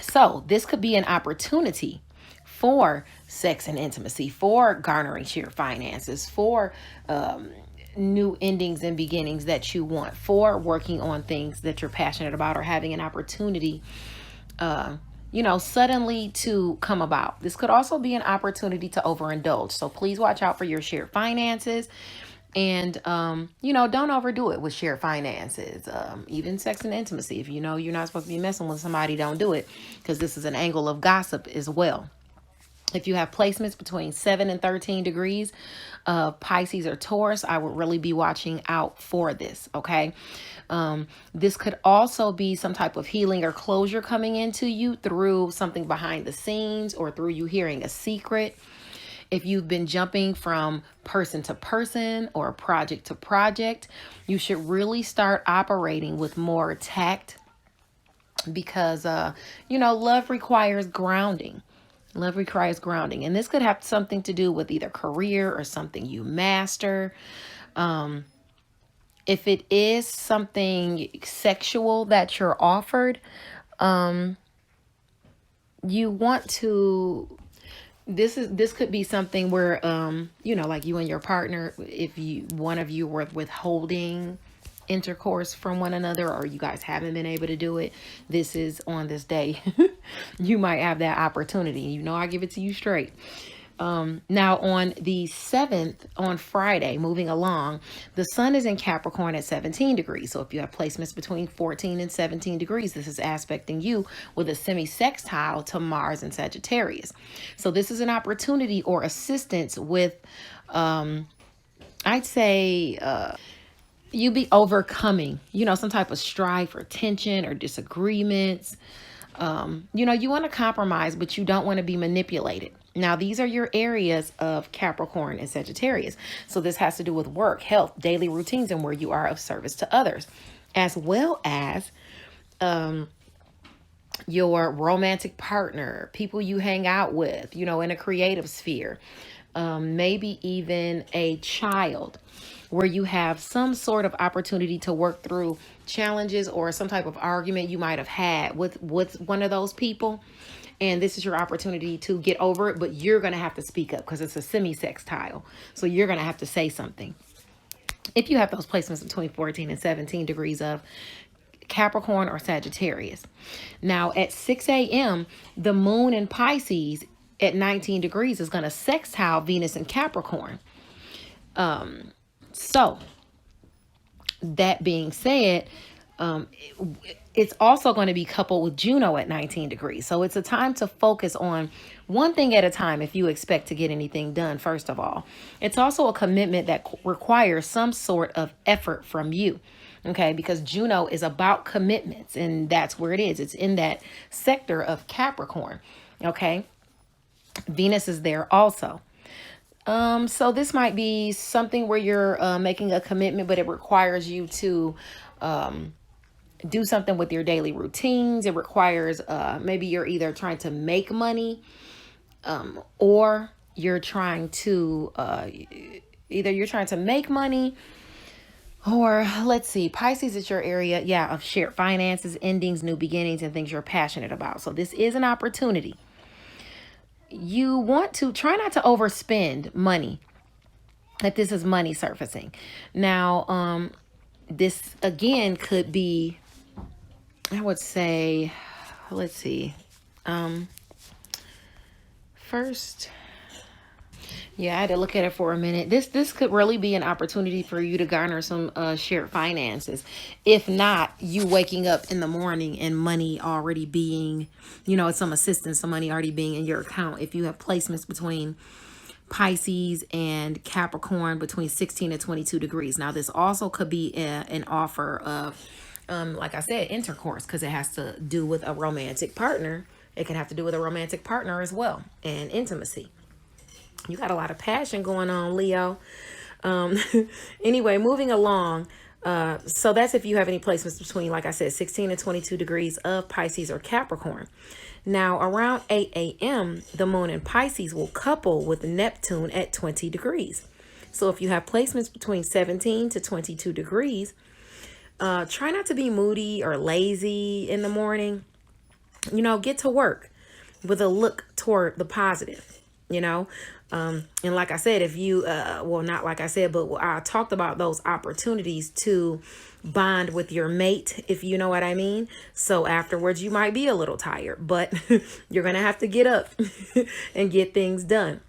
Speaker 1: So this could be an opportunity for sex and intimacy, for garnering shared finances, for new endings and beginnings that you want, for working on things that you're passionate about, or having an opportunity, suddenly to come about. This could also be an opportunity to overindulge. So please watch out for your shared finances. And, don't overdo it with shared finances, even sex and intimacy. If you know you're not supposed to be messing with somebody, don't do it, because this is an angle of gossip as well. If you have placements between 7 and 13 degrees of Pisces or Taurus, I would really be watching out for this, okay? This could also be some type of healing or closure coming into you through something behind the scenes, or through you hearing a secret. If you've been jumping from person to person or project to project, you should really start operating with more tact, because, love requires grounding. Love requires grounding. And this could have something to do with either career or something you master. If it is something sexual that you're offered, you want to, this could be something where, like you and your partner, if one of you were withholding intercourse from one another, or you guys haven't been able to do it, this is on this day. You might have that opportunity. I give it to you straight. Now on the 7th, on Friday, moving along, the sun is in Capricorn at 17 degrees. So if you have placements between 14 and 17 degrees, this is aspecting you with a semi-sextile to Mars and Sagittarius. So this is an opportunity or assistance with, I'd say, you be overcoming, some type of strife or tension or disagreements. You want to compromise, but you don't want to be manipulated. Now, these are your areas of Capricorn and Sagittarius. So this has to do with work, health, daily routines, and where you are of service to others, as well as your romantic partner, people you hang out with, you know, in a creative sphere, maybe even a child, where you have some sort of opportunity to work through challenges or some type of argument you might have had with one of those people. And this is your opportunity to get over it, but you're going to have to speak up because it's a semi-sextile. So you're going to have to say something. If you have those placements between 14 and 17 degrees of Capricorn or Sagittarius. Now at 6 a.m., the moon in Pisces at 19 degrees is going to sextile Venus in Capricorn. So that being said, it's also going to be coupled with Juno at 19 degrees. So it's a time to focus on one thing at a time if you expect to get anything done, first of all. It's also a commitment that requires some sort of effort from you. Okay, because Juno is about commitments, and that's where it is. It's in that sector of Capricorn. Okay, Venus is there also. So this might be something where you're making a commitment, but it requires you to do something with your daily routines. It requires maybe you're either trying to make money, or you're trying to make money. Or let's see, Pisces is your area, of shared finances, endings, new beginnings, and things you're passionate about. So this is an opportunity. You want to try not to overspend money, if this is money surfacing. Now, this again could be, I would say, let's see, first. Yeah, I had to look at it for a minute. This could really be an opportunity for you to garner some shared finances. If not, you waking up in the morning and money already being, some assistance, some money already being in your account. If you have placements between Pisces and Capricorn between 16 and 22 degrees. Now, this also could be an offer of, like I said, intercourse, because it has to do with a romantic partner. It can have to do with a romantic partner as well, and intimacy. You got a lot of passion going on, Leo. Anyway, moving along. So that's if you have any placements between, like I said, 16 and 22 degrees of Pisces or Capricorn. Now, around 8 a.m., the moon in Pisces will couple with Neptune at 20 degrees. So if you have placements between 17 to 22 degrees, try not to be moody or lazy in the morning. Get to work with a look toward the positive, and like I said, if you, not like I said, but I talked about those opportunities to bond with your mate, if you know what I mean. So afterwards, you might be a little tired, but you're going to have to get up and get things done.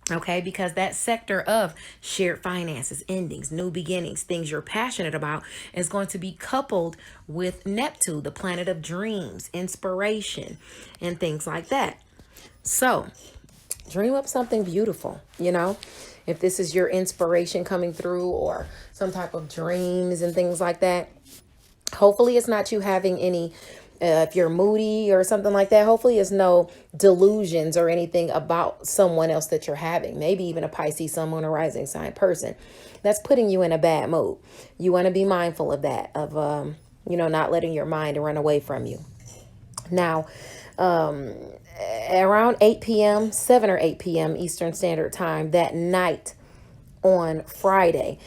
Speaker 1: Okay, because that sector of shared finances, endings, new beginnings, things you're passionate about is going to be coupled with Neptune, the planet of dreams, inspiration, and things like that. So dream up something beautiful, if this is your inspiration coming through, or some type of dreams and things like that. Hopefully it's not you having any, if you're moody or something like that, hopefully it's no delusions or anything about someone else that you're having. Maybe even a Pisces, Sun, Moon, or Rising sign person that's putting you in a bad mood. You want to be mindful of that, of, not letting your mind run away from you. Now, around 8 p.m., 7 or 8 p.m. Eastern Standard Time that night on Friday,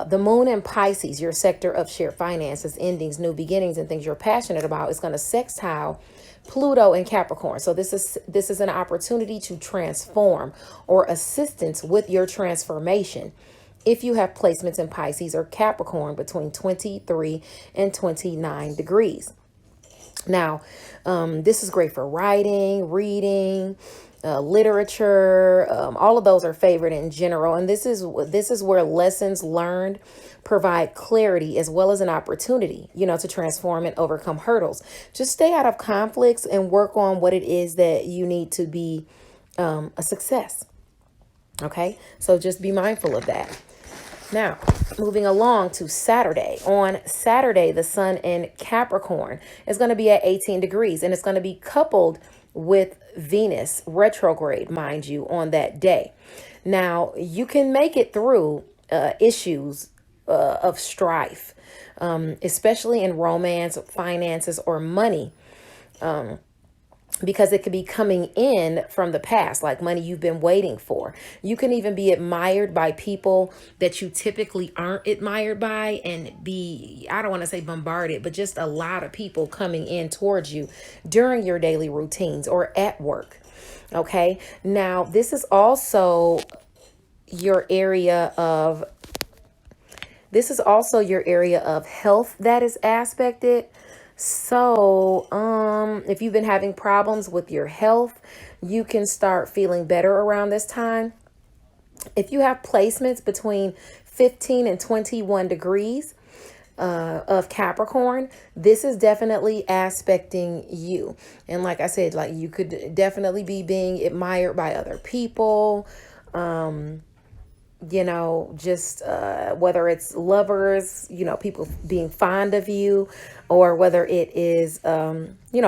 Speaker 1: the moon in Pisces, your sector of shared finances, endings, new beginnings, and things you're passionate about, is going to sextile Pluto in Capricorn. So this is an opportunity to transform or assistance with your transformation. If you have placements in Pisces or Capricorn between 23 and 29 degrees. Now, this is great for writing, reading, literature. All of those are favored in general. And this is where lessons learned provide clarity as well as an opportunity, to transform and overcome hurdles. Just stay out of conflicts and work on what it is that you need to be a success. Okay, so just be mindful of that. Now, moving along to Saturday. On Saturday, the sun in Capricorn is going to be at 18 degrees, and it's going to be coupled with Venus retrograde, mind you, on that day. Now, you can make it through issues of strife, especially in romance, finances, or money. because it could be coming in from the past, like money you've been waiting for. You can even be admired by people that you typically aren't admired by, and be, I don't want to say bombarded, but just a lot of people coming in towards you during your daily routines or at work. Okay. Now, your area of this is also your area of health that is aspected. So, if you've been having problems with your health, you can start feeling better around this time. If you have placements between 15 and 21 degrees of Capricorn, this is definitely aspecting you. And like I said, like you could definitely be being admired by other people. Just whether it's lovers, people being fond of you, or whether it is,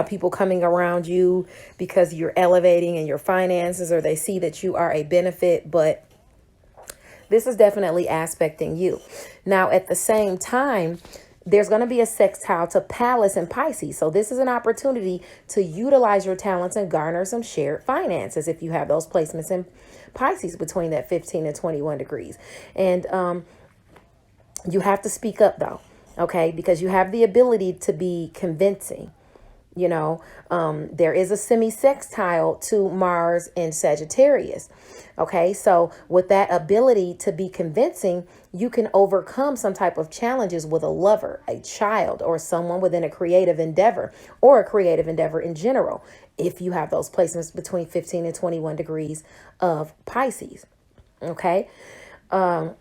Speaker 1: people coming around you because you're elevating in your finances, or they see that you are a benefit, but this is definitely aspecting you. Now, at the same time, there's going to be a sextile to Pallas and Pisces. So this is an opportunity to utilize your talents and garner some shared finances if you have those placements in Pisces between that 15 and 21 degrees. And you have to speak up, though, okay? Because you have the ability to be convincing. There is a semi-sextile to Mars in Sagittarius. Okay, so with that ability to be convincing, you can overcome some type of challenges with a lover, a child, or someone within a creative endeavor, or a creative endeavor in general, if you have those placements between 15 and 21 degrees of Pisces. Okay. The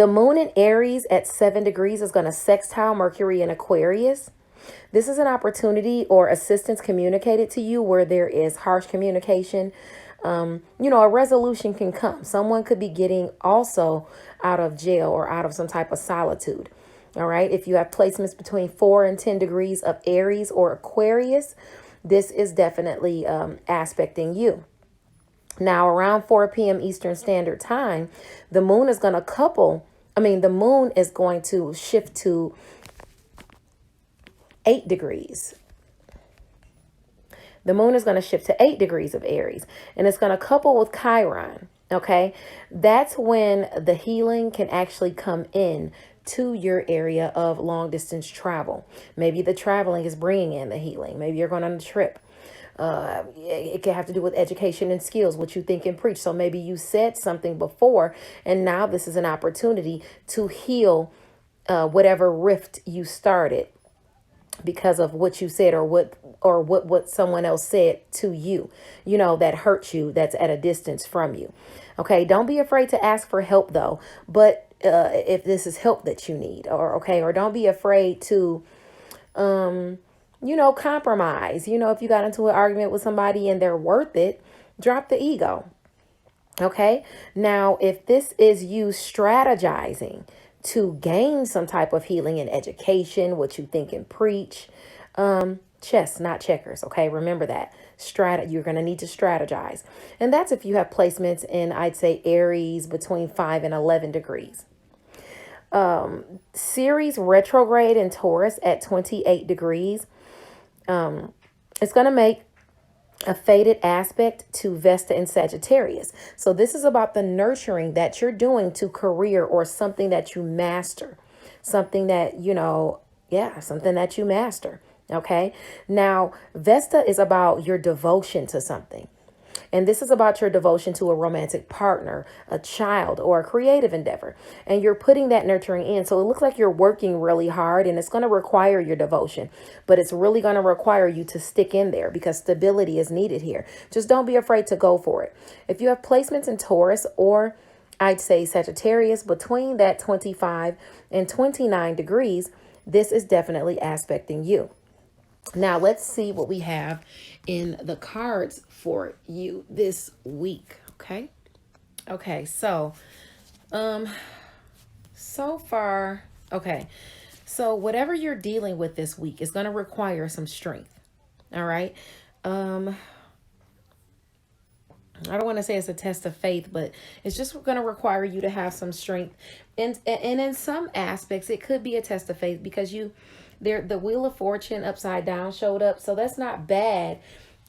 Speaker 1: moon in Aries at 7 degrees is going to sextile Mercury in Aquarius. This is an opportunity or assistance communicated to you where there is harsh communication. A resolution can come. Someone could be getting also out of jail or out of some type of solitude. All right. If you have placements between 4 and 10 degrees of Aries or Aquarius, this is definitely aspecting you. Now, around 4 p.m. Eastern Standard Time, the moon is going to shift to 8 degrees. The moon is going to shift to 8 degrees of Aries, and it's going to couple with Chiron. Okay, that's when the healing can actually come in to your area of long distance travel. Maybe the traveling is bringing in the healing. Maybe you're going on a trip. It can have to do with education and skills, what you think and preach. So maybe you said something before, and now this is an opportunity to heal whatever rift you started because of what you said, or what someone else said to you, that hurt you, that's at a distance from you. Okay, don't be afraid to ask for help, though. But if this is help that you need, or don't be afraid to compromise. If you got into an argument with somebody and they're worth it, drop the ego. Okay. Now, if this is you strategizing to gain some type of healing and education, what you think and preach, chess, not checkers. Okay. Remember that. You're going to need to strategize. And that's if you have placements in, I'd say, Aries between 5 and 11 degrees. Ceres retrograde in Taurus at 28 degrees. It's going to make a fated aspect to Vesta in Sagittarius. So this is about the nurturing that you're doing to career, or something that you master, something that, something that you master. Okay. Now, Vesta is about your devotion to something. And this is about your devotion to a romantic partner, a child, or a creative endeavor. And you're putting that nurturing in. So it looks like you're working really hard, and it's going to require your devotion. But it's really going to require you to stick in there, because stability is needed here. Just don't be afraid to go for it. If you have placements in Taurus, or I'd say Sagittarius, between that 25 and 29 degrees, this is definitely aspecting you. Now, let's see what we have in the cards for you this week. Okay. So far, okay. So whatever you're dealing with this week is going to require some strength. All right. I don't want to say it's a test of faith, but it's just going to require you to have some strength. And in some aspects, it could be a test of faith because the Wheel of Fortune upside down showed up. So that's not bad.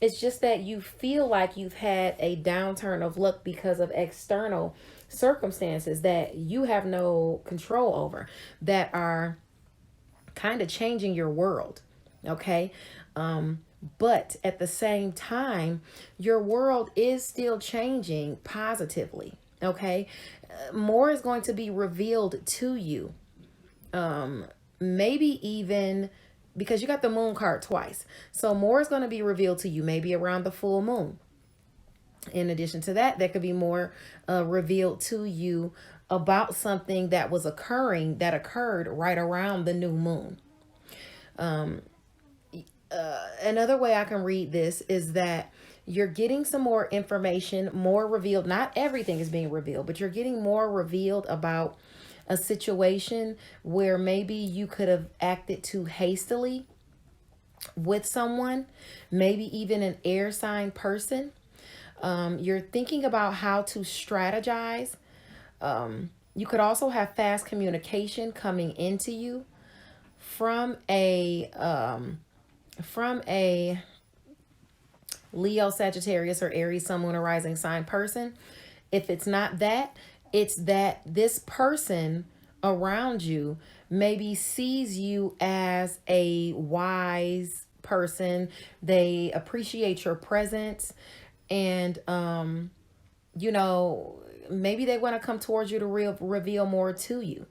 Speaker 1: It's just that you feel like you've had a downturn of luck because of external circumstances that you have no control over, that are kind of changing your world. Okay. But at the same time, your world is still changing positively. Okay. More is going to be revealed to you. Maybe even because you got the moon card twice. So more is going to be revealed to you, maybe around the full moon. In addition to that, there could be more revealed to you about something that was that occurred right around the new moon. Another way I can read this is that you're getting some more information, more revealed. Not everything is being revealed, but you're getting more revealed about a situation where maybe you could have acted too hastily with someone, maybe even an air sign person. You're thinking about how to strategize. You could also have fast communication coming into you from a Leo, Sagittarius, or Aries, Sun, Moon, or Rising sign person. If it's not that, it's that this person around you maybe sees you as a wise person. They appreciate your presence, and maybe they want to come towards you to reveal more to you.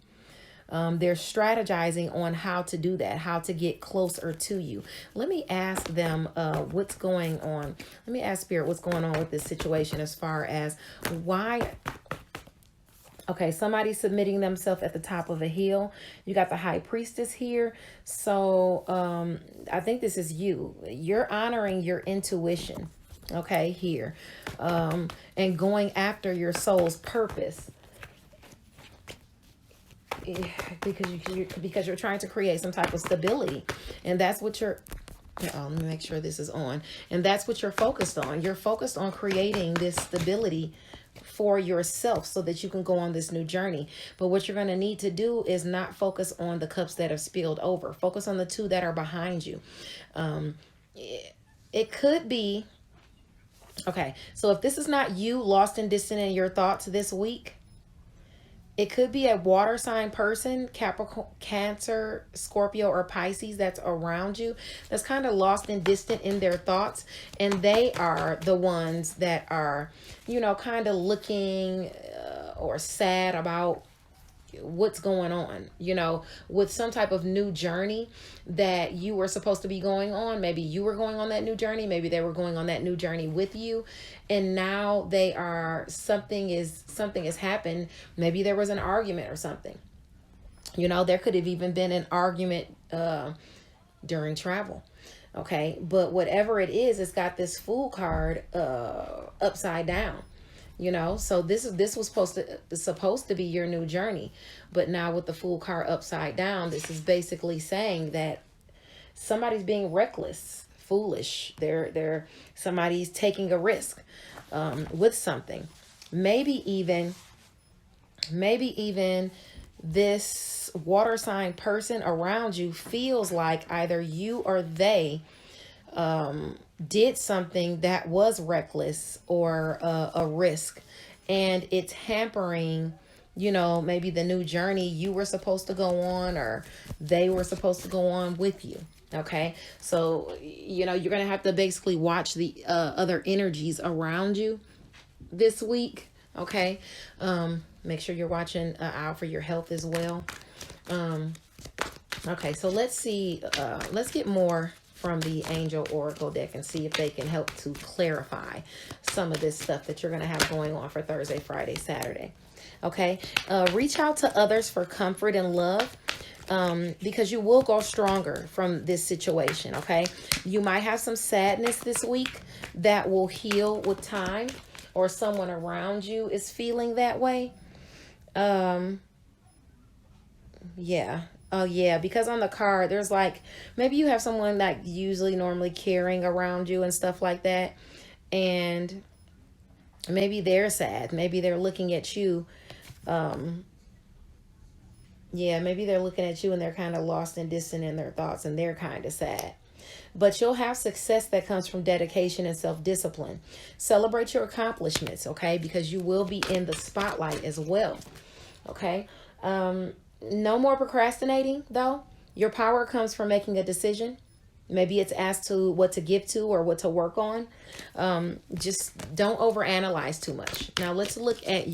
Speaker 1: They're strategizing on how to do that, how to get closer to you. Let me ask them what's going on. Let me ask Spirit what's going on with this situation as far as why. Okay, somebody's submitting themselves at the top of a hill. You got the High Priestess here. So I think this is you. You're honoring your intuition, okay, here. And going after your soul's purpose. Because you're trying to create some type of stability, and that's what you're let me make sure this is on, and that's what you're focused on. You're focused on creating this stability for yourself so that you can go on this new journey. But what you're going to need to do is not focus on the cups that have spilled over. Focus on the two that are behind you. It could be okay, so if this is not you, lost and distant in your thoughts this week, it could be a water sign person, Capricorn, Cancer, Scorpio, or Pisces that's around you, that's kind of lost and distant in their thoughts. And they are the ones that are, kind of looking or sad about what's going on, with some type of new journey that you were supposed to be going on. Maybe you were going on that new journey. Maybe they were going on that new journey with you. And now something has happened. Maybe there was an argument or something. There could have even been an argument during travel. Okay. But whatever it is, it's got this Fool card upside down. So this was supposed to be your new journey, but now with the Fool card upside down, this is basically saying that somebody's being reckless, foolish. Somebody's taking a risk with something. Maybe even this water sign person around you feels like either you or they did something that was reckless or a risk, and it's hampering, maybe the new journey you were supposed to go on, or they were supposed to go on with you. Okay. So, you're going to have to basically watch the other energies around you this week. Okay. Make sure you're watching out for your health as well. Okay. So let's see, let's get more from the Angel Oracle deck and see if they can help to clarify some of this stuff that you're going to have going on for Thursday, Friday, Saturday. Okay. Reach out to others for comfort and love, because you will go stronger from this situation. Okay. You might have some sadness this week that will heal with time, or someone around you is feeling that way. Yeah. Oh, yeah, because on the card, there's like, maybe you have someone like normally carrying around you and stuff like that. And Maybe they're sad. Maybe they're looking at you. Yeah, maybe they're looking at you and they're kind of lost and distant in their thoughts and they're kind of sad. But you'll have success that comes from dedication and self-discipline. Celebrate your accomplishments, okay? Because you will be in the spotlight as well, okay? No more procrastinating, though. Your power comes from making a decision. Maybe it's as to what to give to or what to work on. Just don't overanalyze too much. Now let's look at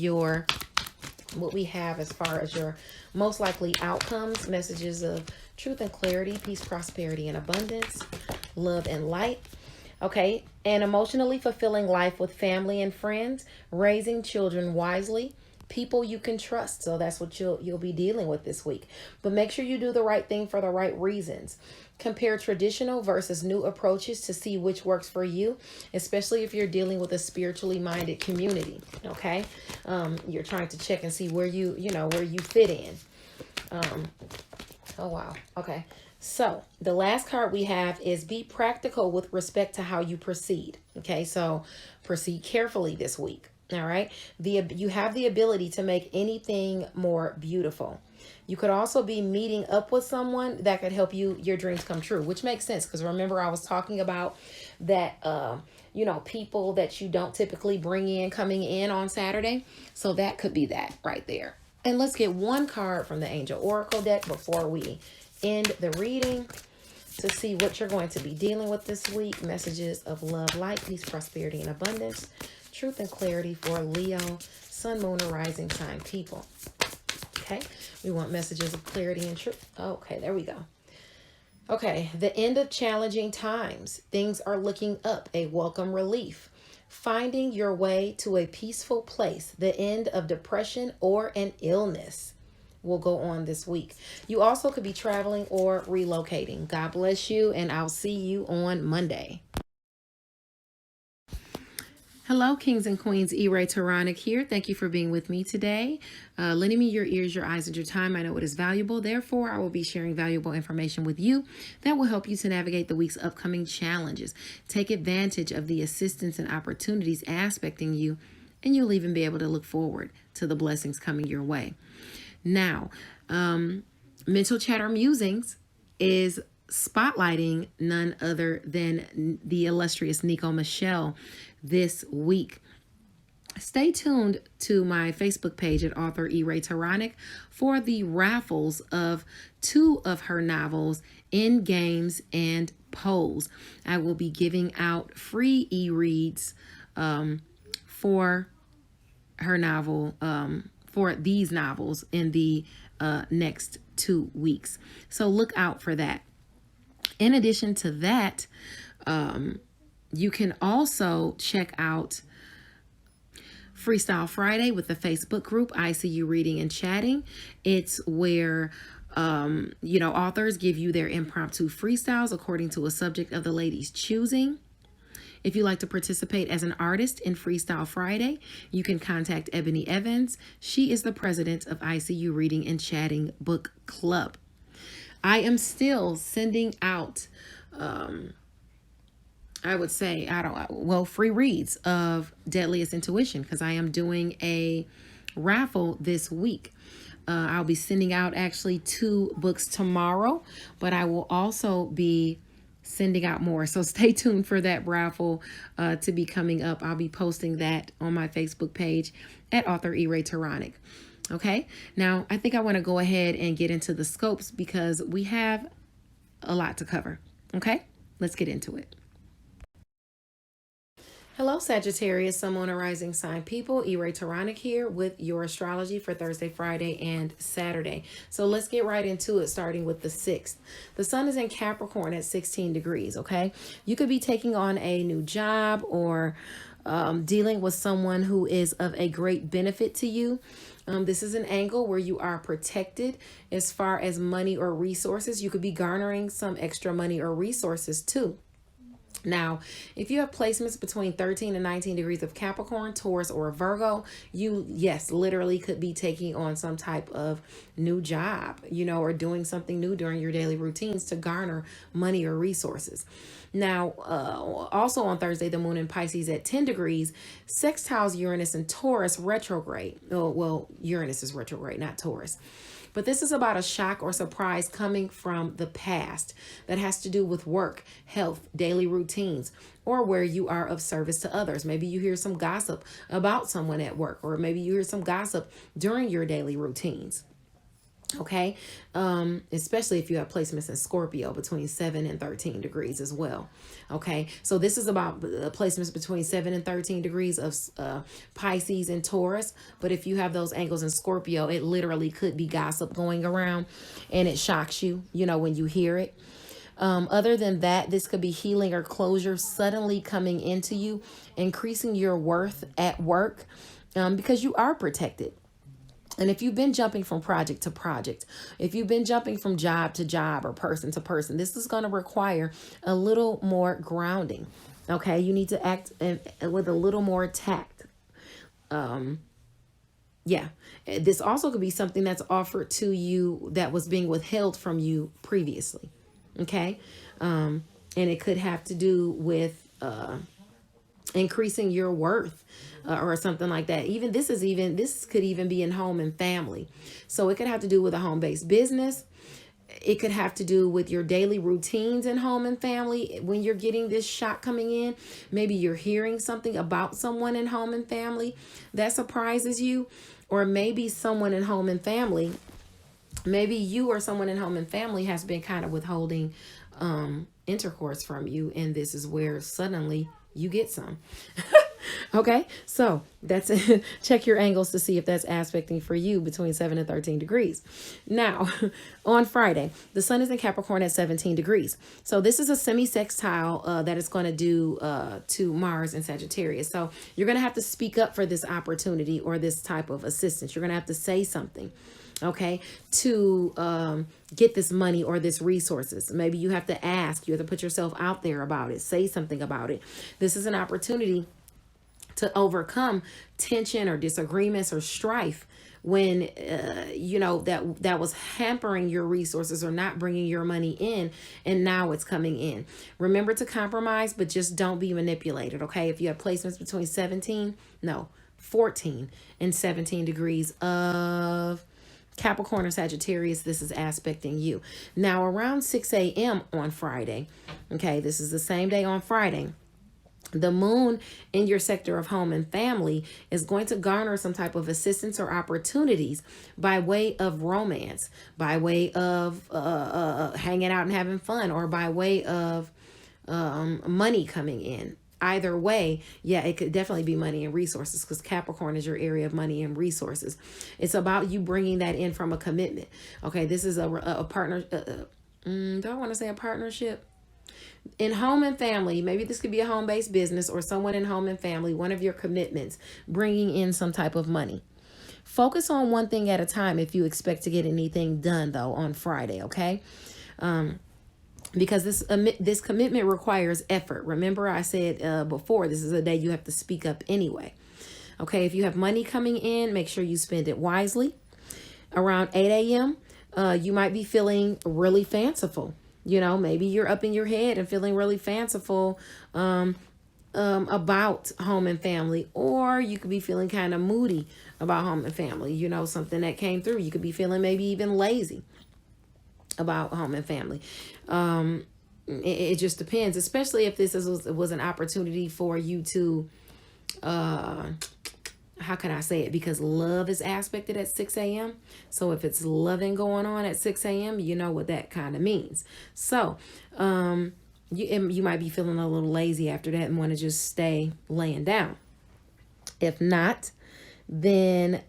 Speaker 1: what we have as far as your most likely outcomes, messages of truth and clarity, peace, prosperity, and abundance, love and light. Okay, an emotionally fulfilling life with family and friends, raising children wisely, people you can trust. So that's what you'll be dealing with this week. But make sure you do the right thing for the right reasons. Compare traditional versus new approaches to see which works for you, especially if you're dealing with a spiritually minded community. Okay, you're trying to check and see where where you fit in. Oh wow. Okay. So the last card we have is be practical with respect to how you proceed. Okay, so proceed carefully this week. All right. You have the ability to make anything more beautiful. You could also be meeting up with someone that could help your dreams come true, which makes sense because remember I was talking about that, people that you don't typically bring in coming in on Saturday. So that could be that right there. And let's get one card from the Angel Oracle deck before we end the reading to see what you're going to be dealing with this week. Messages of love, light, peace, prosperity, and abundance. Truth and clarity for Leo, Sun, Moon, or Rising sign people. Okay, we want messages of clarity and truth. Okay, there we go. Okay, the end of challenging times. Things are looking up, a welcome relief. Finding your way to a peaceful place. The end of depression or an illness will go on this week. You also could be traveling or relocating. God bless you, and I'll see you on Monday. Hello, kings and queens. E-Ray Taronic here. Thank you for being with me today. Lending me your ears, your eyes, and your time. I know it is valuable. Therefore, I will be sharing valuable information with you that will help you to navigate the week's upcoming challenges. Take advantage of the assistance and opportunities aspecting you, and you'll even be able to look forward to the blessings coming your way. Now, Mental Chatter Musings is spotlighting none other than the illustrious Nico Michelle this week. Stay tuned to my Facebook page at author E-Ray Taronic for the raffles of 2 of her novels, In Games and Pose. I will be giving out free e-reads for her novel, for these novels in the next 2 weeks. So look out for that. In addition to that, you can also check out Freestyle Friday with the Facebook group, I See You Reading and Chatting. It's where, authors give you their impromptu freestyles according to a subject of the lady's choosing. If you'd like to participate as an artist in Freestyle Friday, you can contact Ebony Evans. She is the president of ICU Reading and Chatting Book Club. I am still sending out, free reads of Deadliest Intuition because I am doing a raffle this week. I'll be sending out actually 2 books tomorrow, but I will also be sending out more. So stay tuned for that raffle to be coming up. I'll be posting that on my Facebook page at author E-Ray Taronic. Okay, now I think I want to go ahead and get into the scopes because we have a lot to cover. Okay, let's get into it. Hello, Sagittarius, Sun, Moon, or Rising sign people. E-Ray Taronic here with your astrology for Thursday, Friday, and Saturday. So let's get right into it, starting with the 6th. The sun is in Capricorn at 16 degrees, okay? You could be taking on a new job or dealing with someone who is of a great benefit to you. This is an angle where you are protected as far as money or resources. You could be garnering some extra money or resources too. Now, if you have placements between 13 and 19 degrees of Capricorn, Taurus, or Virgo, you, yes, literally could be taking on some type of new job, or doing something new during your daily routines to garner money or resources. Now, also on Thursday, the moon in Pisces at 10 degrees sextiles Uranus and Taurus retrograde. Oh, well, Uranus is retrograde, not Taurus. But this is about a shock or surprise coming from the past that has to do with work, health, daily routines, or where you are of service to others. Maybe you hear some gossip about someone at work, or maybe you hear some gossip during your daily routines. Okay, especially if you have placements in Scorpio between 7 and 13 degrees as well. Okay, so this is about placements between 7 and 13 degrees of Pisces and Taurus. But if you have those angles in Scorpio, it literally could be gossip going around, and it shocks you, when you hear it. Other than that, this could be healing or closure suddenly coming into you, increasing your worth at work, because you are protected. And if you've been jumping from project to project, if you've been jumping from job to job or person to person, this is going to require a little more grounding. Okay, you need to act with a little more tact. Yeah, this also could be something that's offered to you that was being withheld from you previously. Okay, and it could have to do with increasing your worth, or something like that. This could even be in home and family. So it could have to do with a home-based business. It could have to do with your daily routines in home and family. When you're getting this shock coming in, maybe you're hearing something about someone in home and family that surprises you, or maybe someone in home and family, maybe you or someone in home and family has been kind of withholding intercourse from you, and this is where suddenly you get some. Okay, so that's it. Check your angles to see if that's aspecting for you between 7 and 13 degrees. Now, on Friday, the sun is in Capricorn at 17 degrees. So this is a semi-sextile that it's going to do to Mars and Sagittarius. So you're going to have to speak up for this opportunity or this type of assistance. You're going to have to say something, okay, to get this money or this resources. Maybe you have to ask, you have to put yourself out there about it, say something about it. This is an opportunity to overcome tension or disagreements or strife when that was hampering your resources or not bringing your money in, and now it's coming in. Remember to compromise, but just don't be manipulated. Okay, if you have placements between 14 and 17 degrees of Capricorn or Sagittarius, this is aspecting you. Now around 6 a.m. on Friday, okay, this is the same day on Friday, the moon in your sector of home and family is going to garner some type of assistance or opportunities by way of romance, by way of hanging out and having fun, or by way of money coming in. Either way, yeah, it could definitely be money and resources, because Capricorn is your area of money and resources. It's about you bringing that in from a commitment. Okay, this is a partner. Do I want to say a partnership? In home and family, maybe this could be a home-based business or someone in home and family, one of your commitments, bringing in some type of money. Focus on one thing at a time if you expect to get anything done, though, on Friday, okay? Because this commitment requires effort. Remember I said before, this is a day you have to speak up anyway. Okay, if you have money coming in, make sure you spend it wisely. Around 8 a.m., you might be feeling really fanciful. Maybe you're up in your head and feeling really fanciful about home and family, or you could be feeling kind of moody about home and family. Something that came through. You could be feeling maybe even lazy about home and family. It just depends, especially if this was an opportunity for you to, how can I say it? Because love is aspected at 6 a.m. So if it's loving going on at 6 a.m., you know what that kind of means. So you might be feeling a little lazy after that and want to just stay laying down. If not, then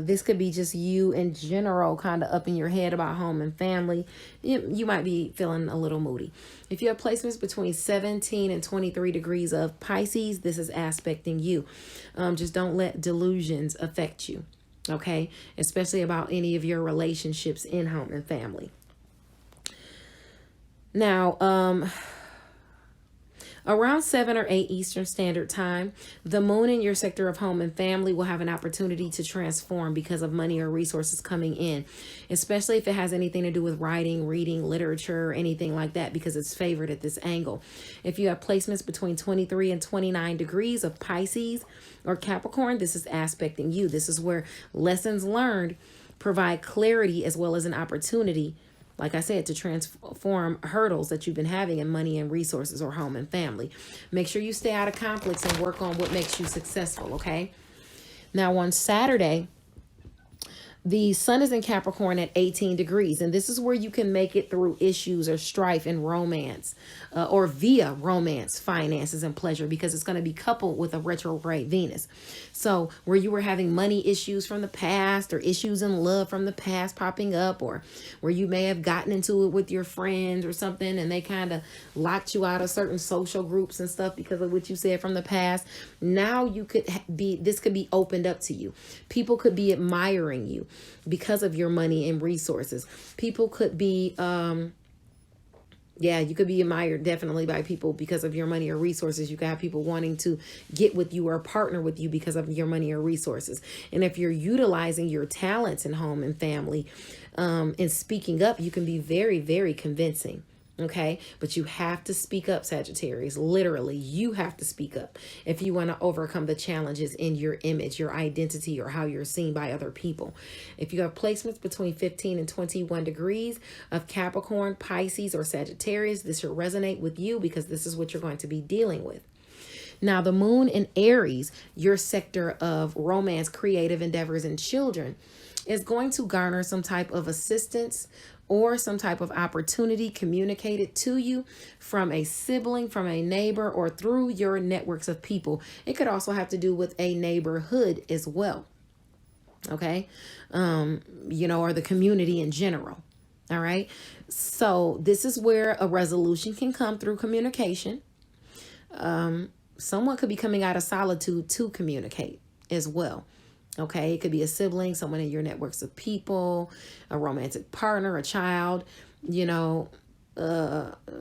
Speaker 1: this could be just you in general kind of up in your head about home and family. You might be feeling a little moody. If you have placements between 17 and 23 degrees of Pisces, this is aspecting you. Just don't let delusions affect you, okay? Especially about any of your relationships in home and family. Now, Around 7 or 8 Eastern Standard Time, the moon in your sector of home and family will have an opportunity to transform because of money or resources coming in, especially if it has anything to do with writing, reading, literature, or anything like that, because it's favored at this angle. If you have placements between 23 and 29 degrees of Pisces or Capricorn, this is aspecting you. This is where lessons learned provide clarity as well as an opportunity, like I said, to transform hurdles that you've been having in money and resources or home and family. Make sure you stay out of conflicts and work on what makes you successful, okay? Now, on Saturday, the sun is in Capricorn at 18 degrees, and this is where you can make it through issues or strife in romance or via romance, finances, and pleasure, because it's going to be coupled with a retrograde Venus. So where you were having money issues from the past or issues in love from the past popping up, or where you may have gotten into it with your friends or something and they kind of locked you out of certain social groups and stuff because of what you said from the past. Now you could this could be opened up to you. People could be admiring you because of your money and resources. People could be, you could be admired definitely by people because of your money or resources. You could have people wanting to get with you or partner with you because of your money or resources. And if you're utilizing your talents in home and family, and speaking up, you can be very, very convincing. Okay, but you have to speak up, Sagittarius. Literally, you have to speak up if you want to overcome the challenges in your image, your identity, or how you're seen by other people. If you have placements between 15 and 21 degrees of Capricorn, Pisces, or Sagittarius, this should resonate with you because this is what you're going to be dealing with. Now, the moon in Aries, your sector of romance, creative endeavors, and children, is going to garner some type of assistance or some type of opportunity communicated to you from a sibling, from a neighbor, or through your networks of people. It could also have to do with a neighborhood as well. Okay. Or the community in general. All right. So this is where a resolution can come through communication. Someone could be coming out of solitude to communicate as well. Okay, it could be a sibling, someone in your networks of people, a romantic partner, a child,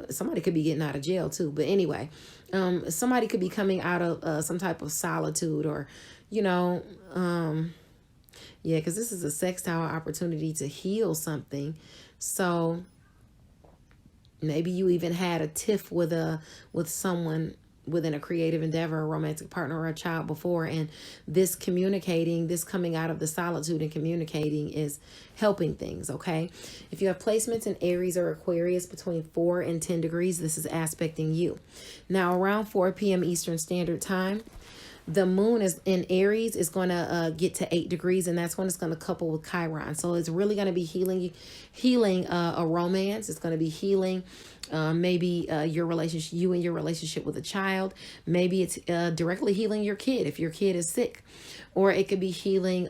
Speaker 1: somebody could be getting out of jail too. But anyway, somebody could be coming out of some type of solitude or, because this is a sextile opportunity to heal something. So maybe you even had a tiff with someone within a creative endeavor, a romantic partner, or a child before, and this coming out of the solitude and communicating is helping things. Okay, if you have placements in Aries or Aquarius between 4 and 10 degrees, this is aspecting you. Now, around 4 p.m. Eastern Standard Time, the moon is in Aries is going to get to 8 degrees, and that's when it's going to couple with Chiron. So it's really going to be healing a romance. It's going to be healing maybe you and your relationship with a child. Maybe it's directly healing your kid if your kid is sick, or it could be healing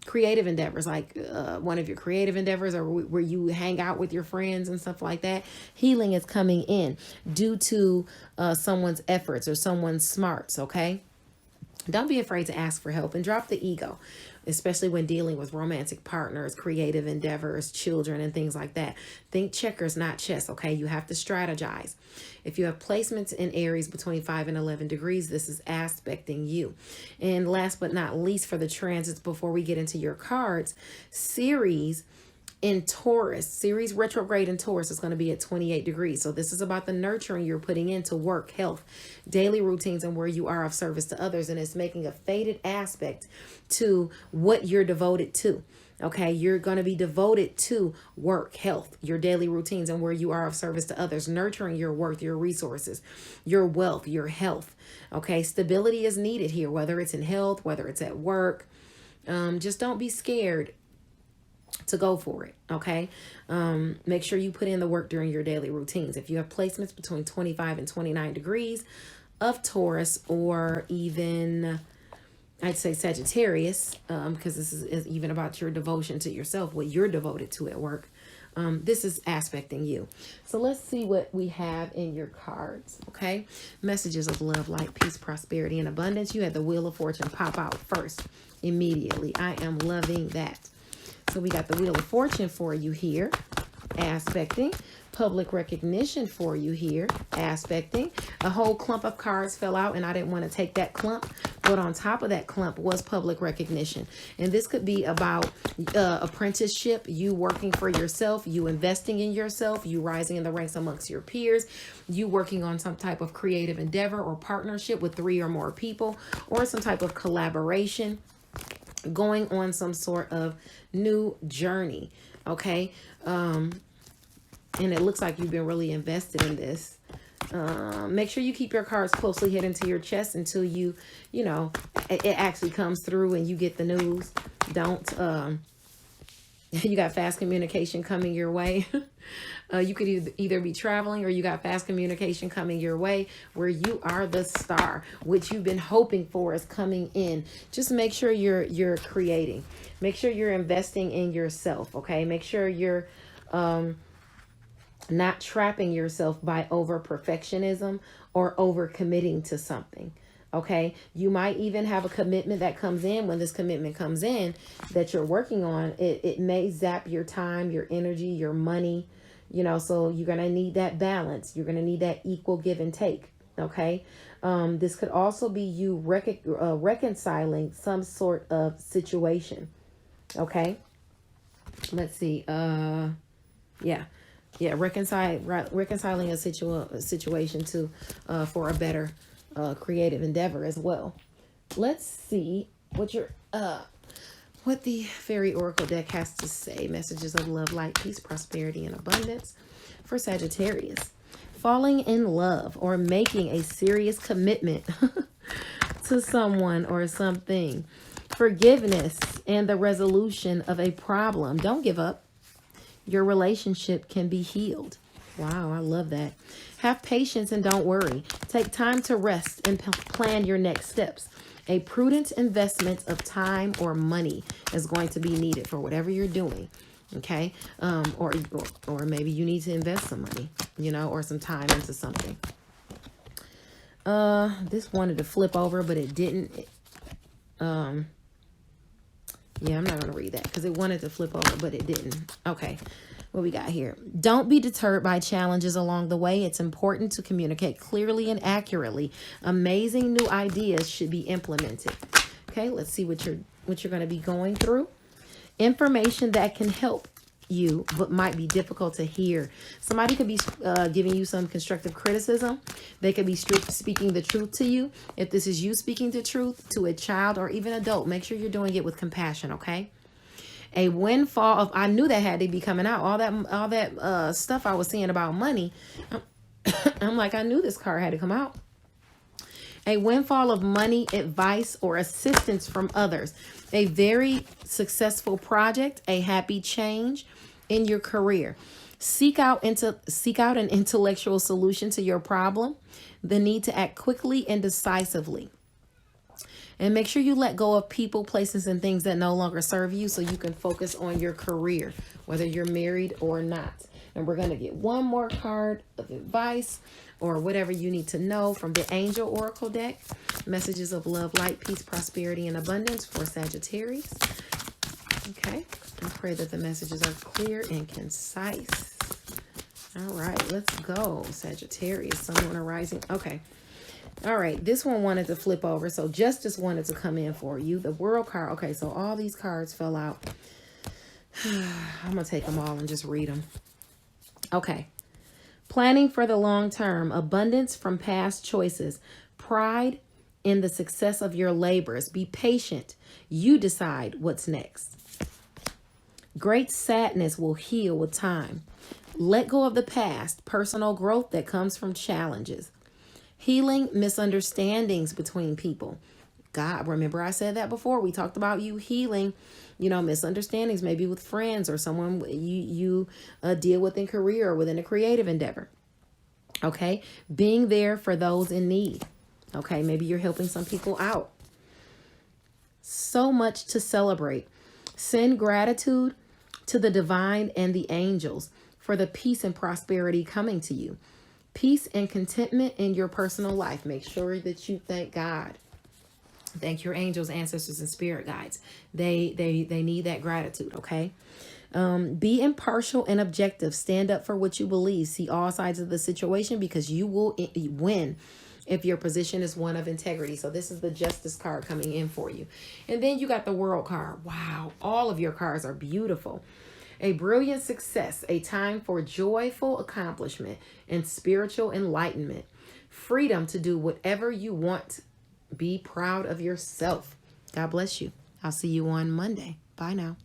Speaker 1: creative endeavors, like one of your creative endeavors, or where you hang out with your friends and stuff like that. Healing is coming in due to someone's efforts or someone's smarts. Okay. Don't be afraid to ask for help and drop the ego, especially when dealing with romantic partners, creative endeavors, children, and things like that. Think checkers, not chess, okay? You have to strategize. If you have placements in Aries between 5 and 11 degrees, this is aspecting you. And last but not least, for the transits, before we get into your cards, Ceres in Taurus, Ceres retrograde in Taurus is going to be at 28 degrees. So this is about the nurturing you're putting into work, health, daily routines, and where you are of service to others. And it's making a faded aspect to what you're devoted to. Okay, you're going to be devoted to work, health, your daily routines, and where you are of service to others, nurturing your worth, your resources, your wealth, your health. Okay, stability is needed here, whether it's in health, whether it's at work. Just don't be scared to go for it. Okay. Make sure you put in the work during your daily routines. If you have placements between 25 and 29 degrees of Taurus, or even I'd say Sagittarius, because this is even about your devotion to yourself, what you're devoted to at work. This is aspecting you. So let's see what we have in your cards. Okay. Messages of love, light, peace, prosperity, and abundance. You had the Wheel of Fortune pop out first immediately. I am loving that. So we got the Wheel of Fortune for you here, aspecting public recognition for you here, aspecting. A whole clump of cards fell out and I didn't want to take that clump, but on top of that clump was public recognition. And this could be about apprenticeship, you working for yourself, you investing in yourself, you rising in the ranks amongst your peers, you working on some type of creative endeavor or partnership with 3 or more people, or some type of collaboration, going on some sort of new journey. Okay. And it looks like you've been really invested in this. Make sure you keep your cards closely hidden to your chest until you know, it actually comes through and you get the news. Don't, you got fast communication coming your way. You could either be traveling or you got fast communication coming your way where you are the star, which you've been hoping for is coming in. Just make sure you're creating. Make sure you're investing in yourself, okay? Make sure you're not trapping yourself by over perfectionism or over committing to something. Okay, you might even have a commitment that comes in. When this commitment comes in that you're working on, it may zap your time, your energy, your money, you know, so you're going to need that balance. You're going to need that equal give and take. Okay, this could also be you reconciling some sort of situation. Okay, let's see. Yeah, reconciling a situation to for a better creative endeavor as well. Let's see what the Fairy Oracle deck has to say. Messages of love, light, peace, prosperity, and abundance for Sagittarius. Falling in love or making a serious commitment to someone or something. Forgiveness and the resolution of a problem. Don't give up. Your relationship can be healed. Wow, I love that. Have patience and don't worry. Take time to rest and plan your next steps. A prudent investment of time or money is going to be needed for whatever you're doing. Okay, or maybe you need to invest some money, you know, or some time into something. This wanted to flip over, but it didn't. Yeah, I'm not going to read that because it wanted to flip over, but it didn't. Okay, what we got here? Don't be deterred by challenges along the way. It's important to communicate clearly and accurately. Amazing new ideas should be implemented. Okay, let's see what you're going to be going through. Information that can help you but might be difficult to hear. Somebody could be giving you some constructive criticism. They could be speaking the truth to you. If this is you speaking the truth to a child or even adult, make sure you're doing it with compassion. Okay, a windfall of, I knew that had to be coming out. All that stuff I was seeing about money, I'm like, I knew this card had to come out. A windfall of money, advice, or assistance from others. A very successful project, a happy change in your career. Seek out an intellectual solution to your problem. The need to act quickly and decisively. And make sure you let go of people, places, and things that no longer serve you so you can focus on your career, whether you're married or not. And we're going to get one more card of advice or whatever you need to know from the Angel Oracle deck. Messages of love, light, peace, prosperity, and abundance for Sagittarius. Okay. I pray that the messages are clear and concise. All right. Let's go, Sagittarius. Sun, Moon, or Rising. Okay. All right. This one wanted to flip over. So Justice wanted to come in for you. The World card. Okay. So all these cards fell out. I'm going to take them all and just read them. Okay. Planning for the long term, abundance from past choices, pride in the success of your labors. Be patient. You decide what's next. Great sadness will heal with time. Let go of the past, personal growth that comes from challenges. Healing misunderstandings between people. God, remember I said that before. We talked about you healing, you know, misunderstandings, maybe with friends or someone you deal with in career or within a creative endeavor. Okay. Being there for those in need. Okay. Maybe you're helping some people out. So much to celebrate. Send gratitude to the divine and the angels for the peace and prosperity coming to you. Peace and contentment in your personal life. Make sure that you thank God. Thank your angels, ancestors, and spirit guides. They need that gratitude, okay? Be impartial and objective. Stand up for what you believe. See all sides of the situation, because you will win if your position is one of integrity. So this is the Justice card coming in for you. And then you got the World card. Wow, all of your cards are beautiful. A brilliant success, a time for joyful accomplishment and spiritual enlightenment. Freedom to do whatever you want. Be proud of yourself. God bless you. I'll see you on Monday. Bye now.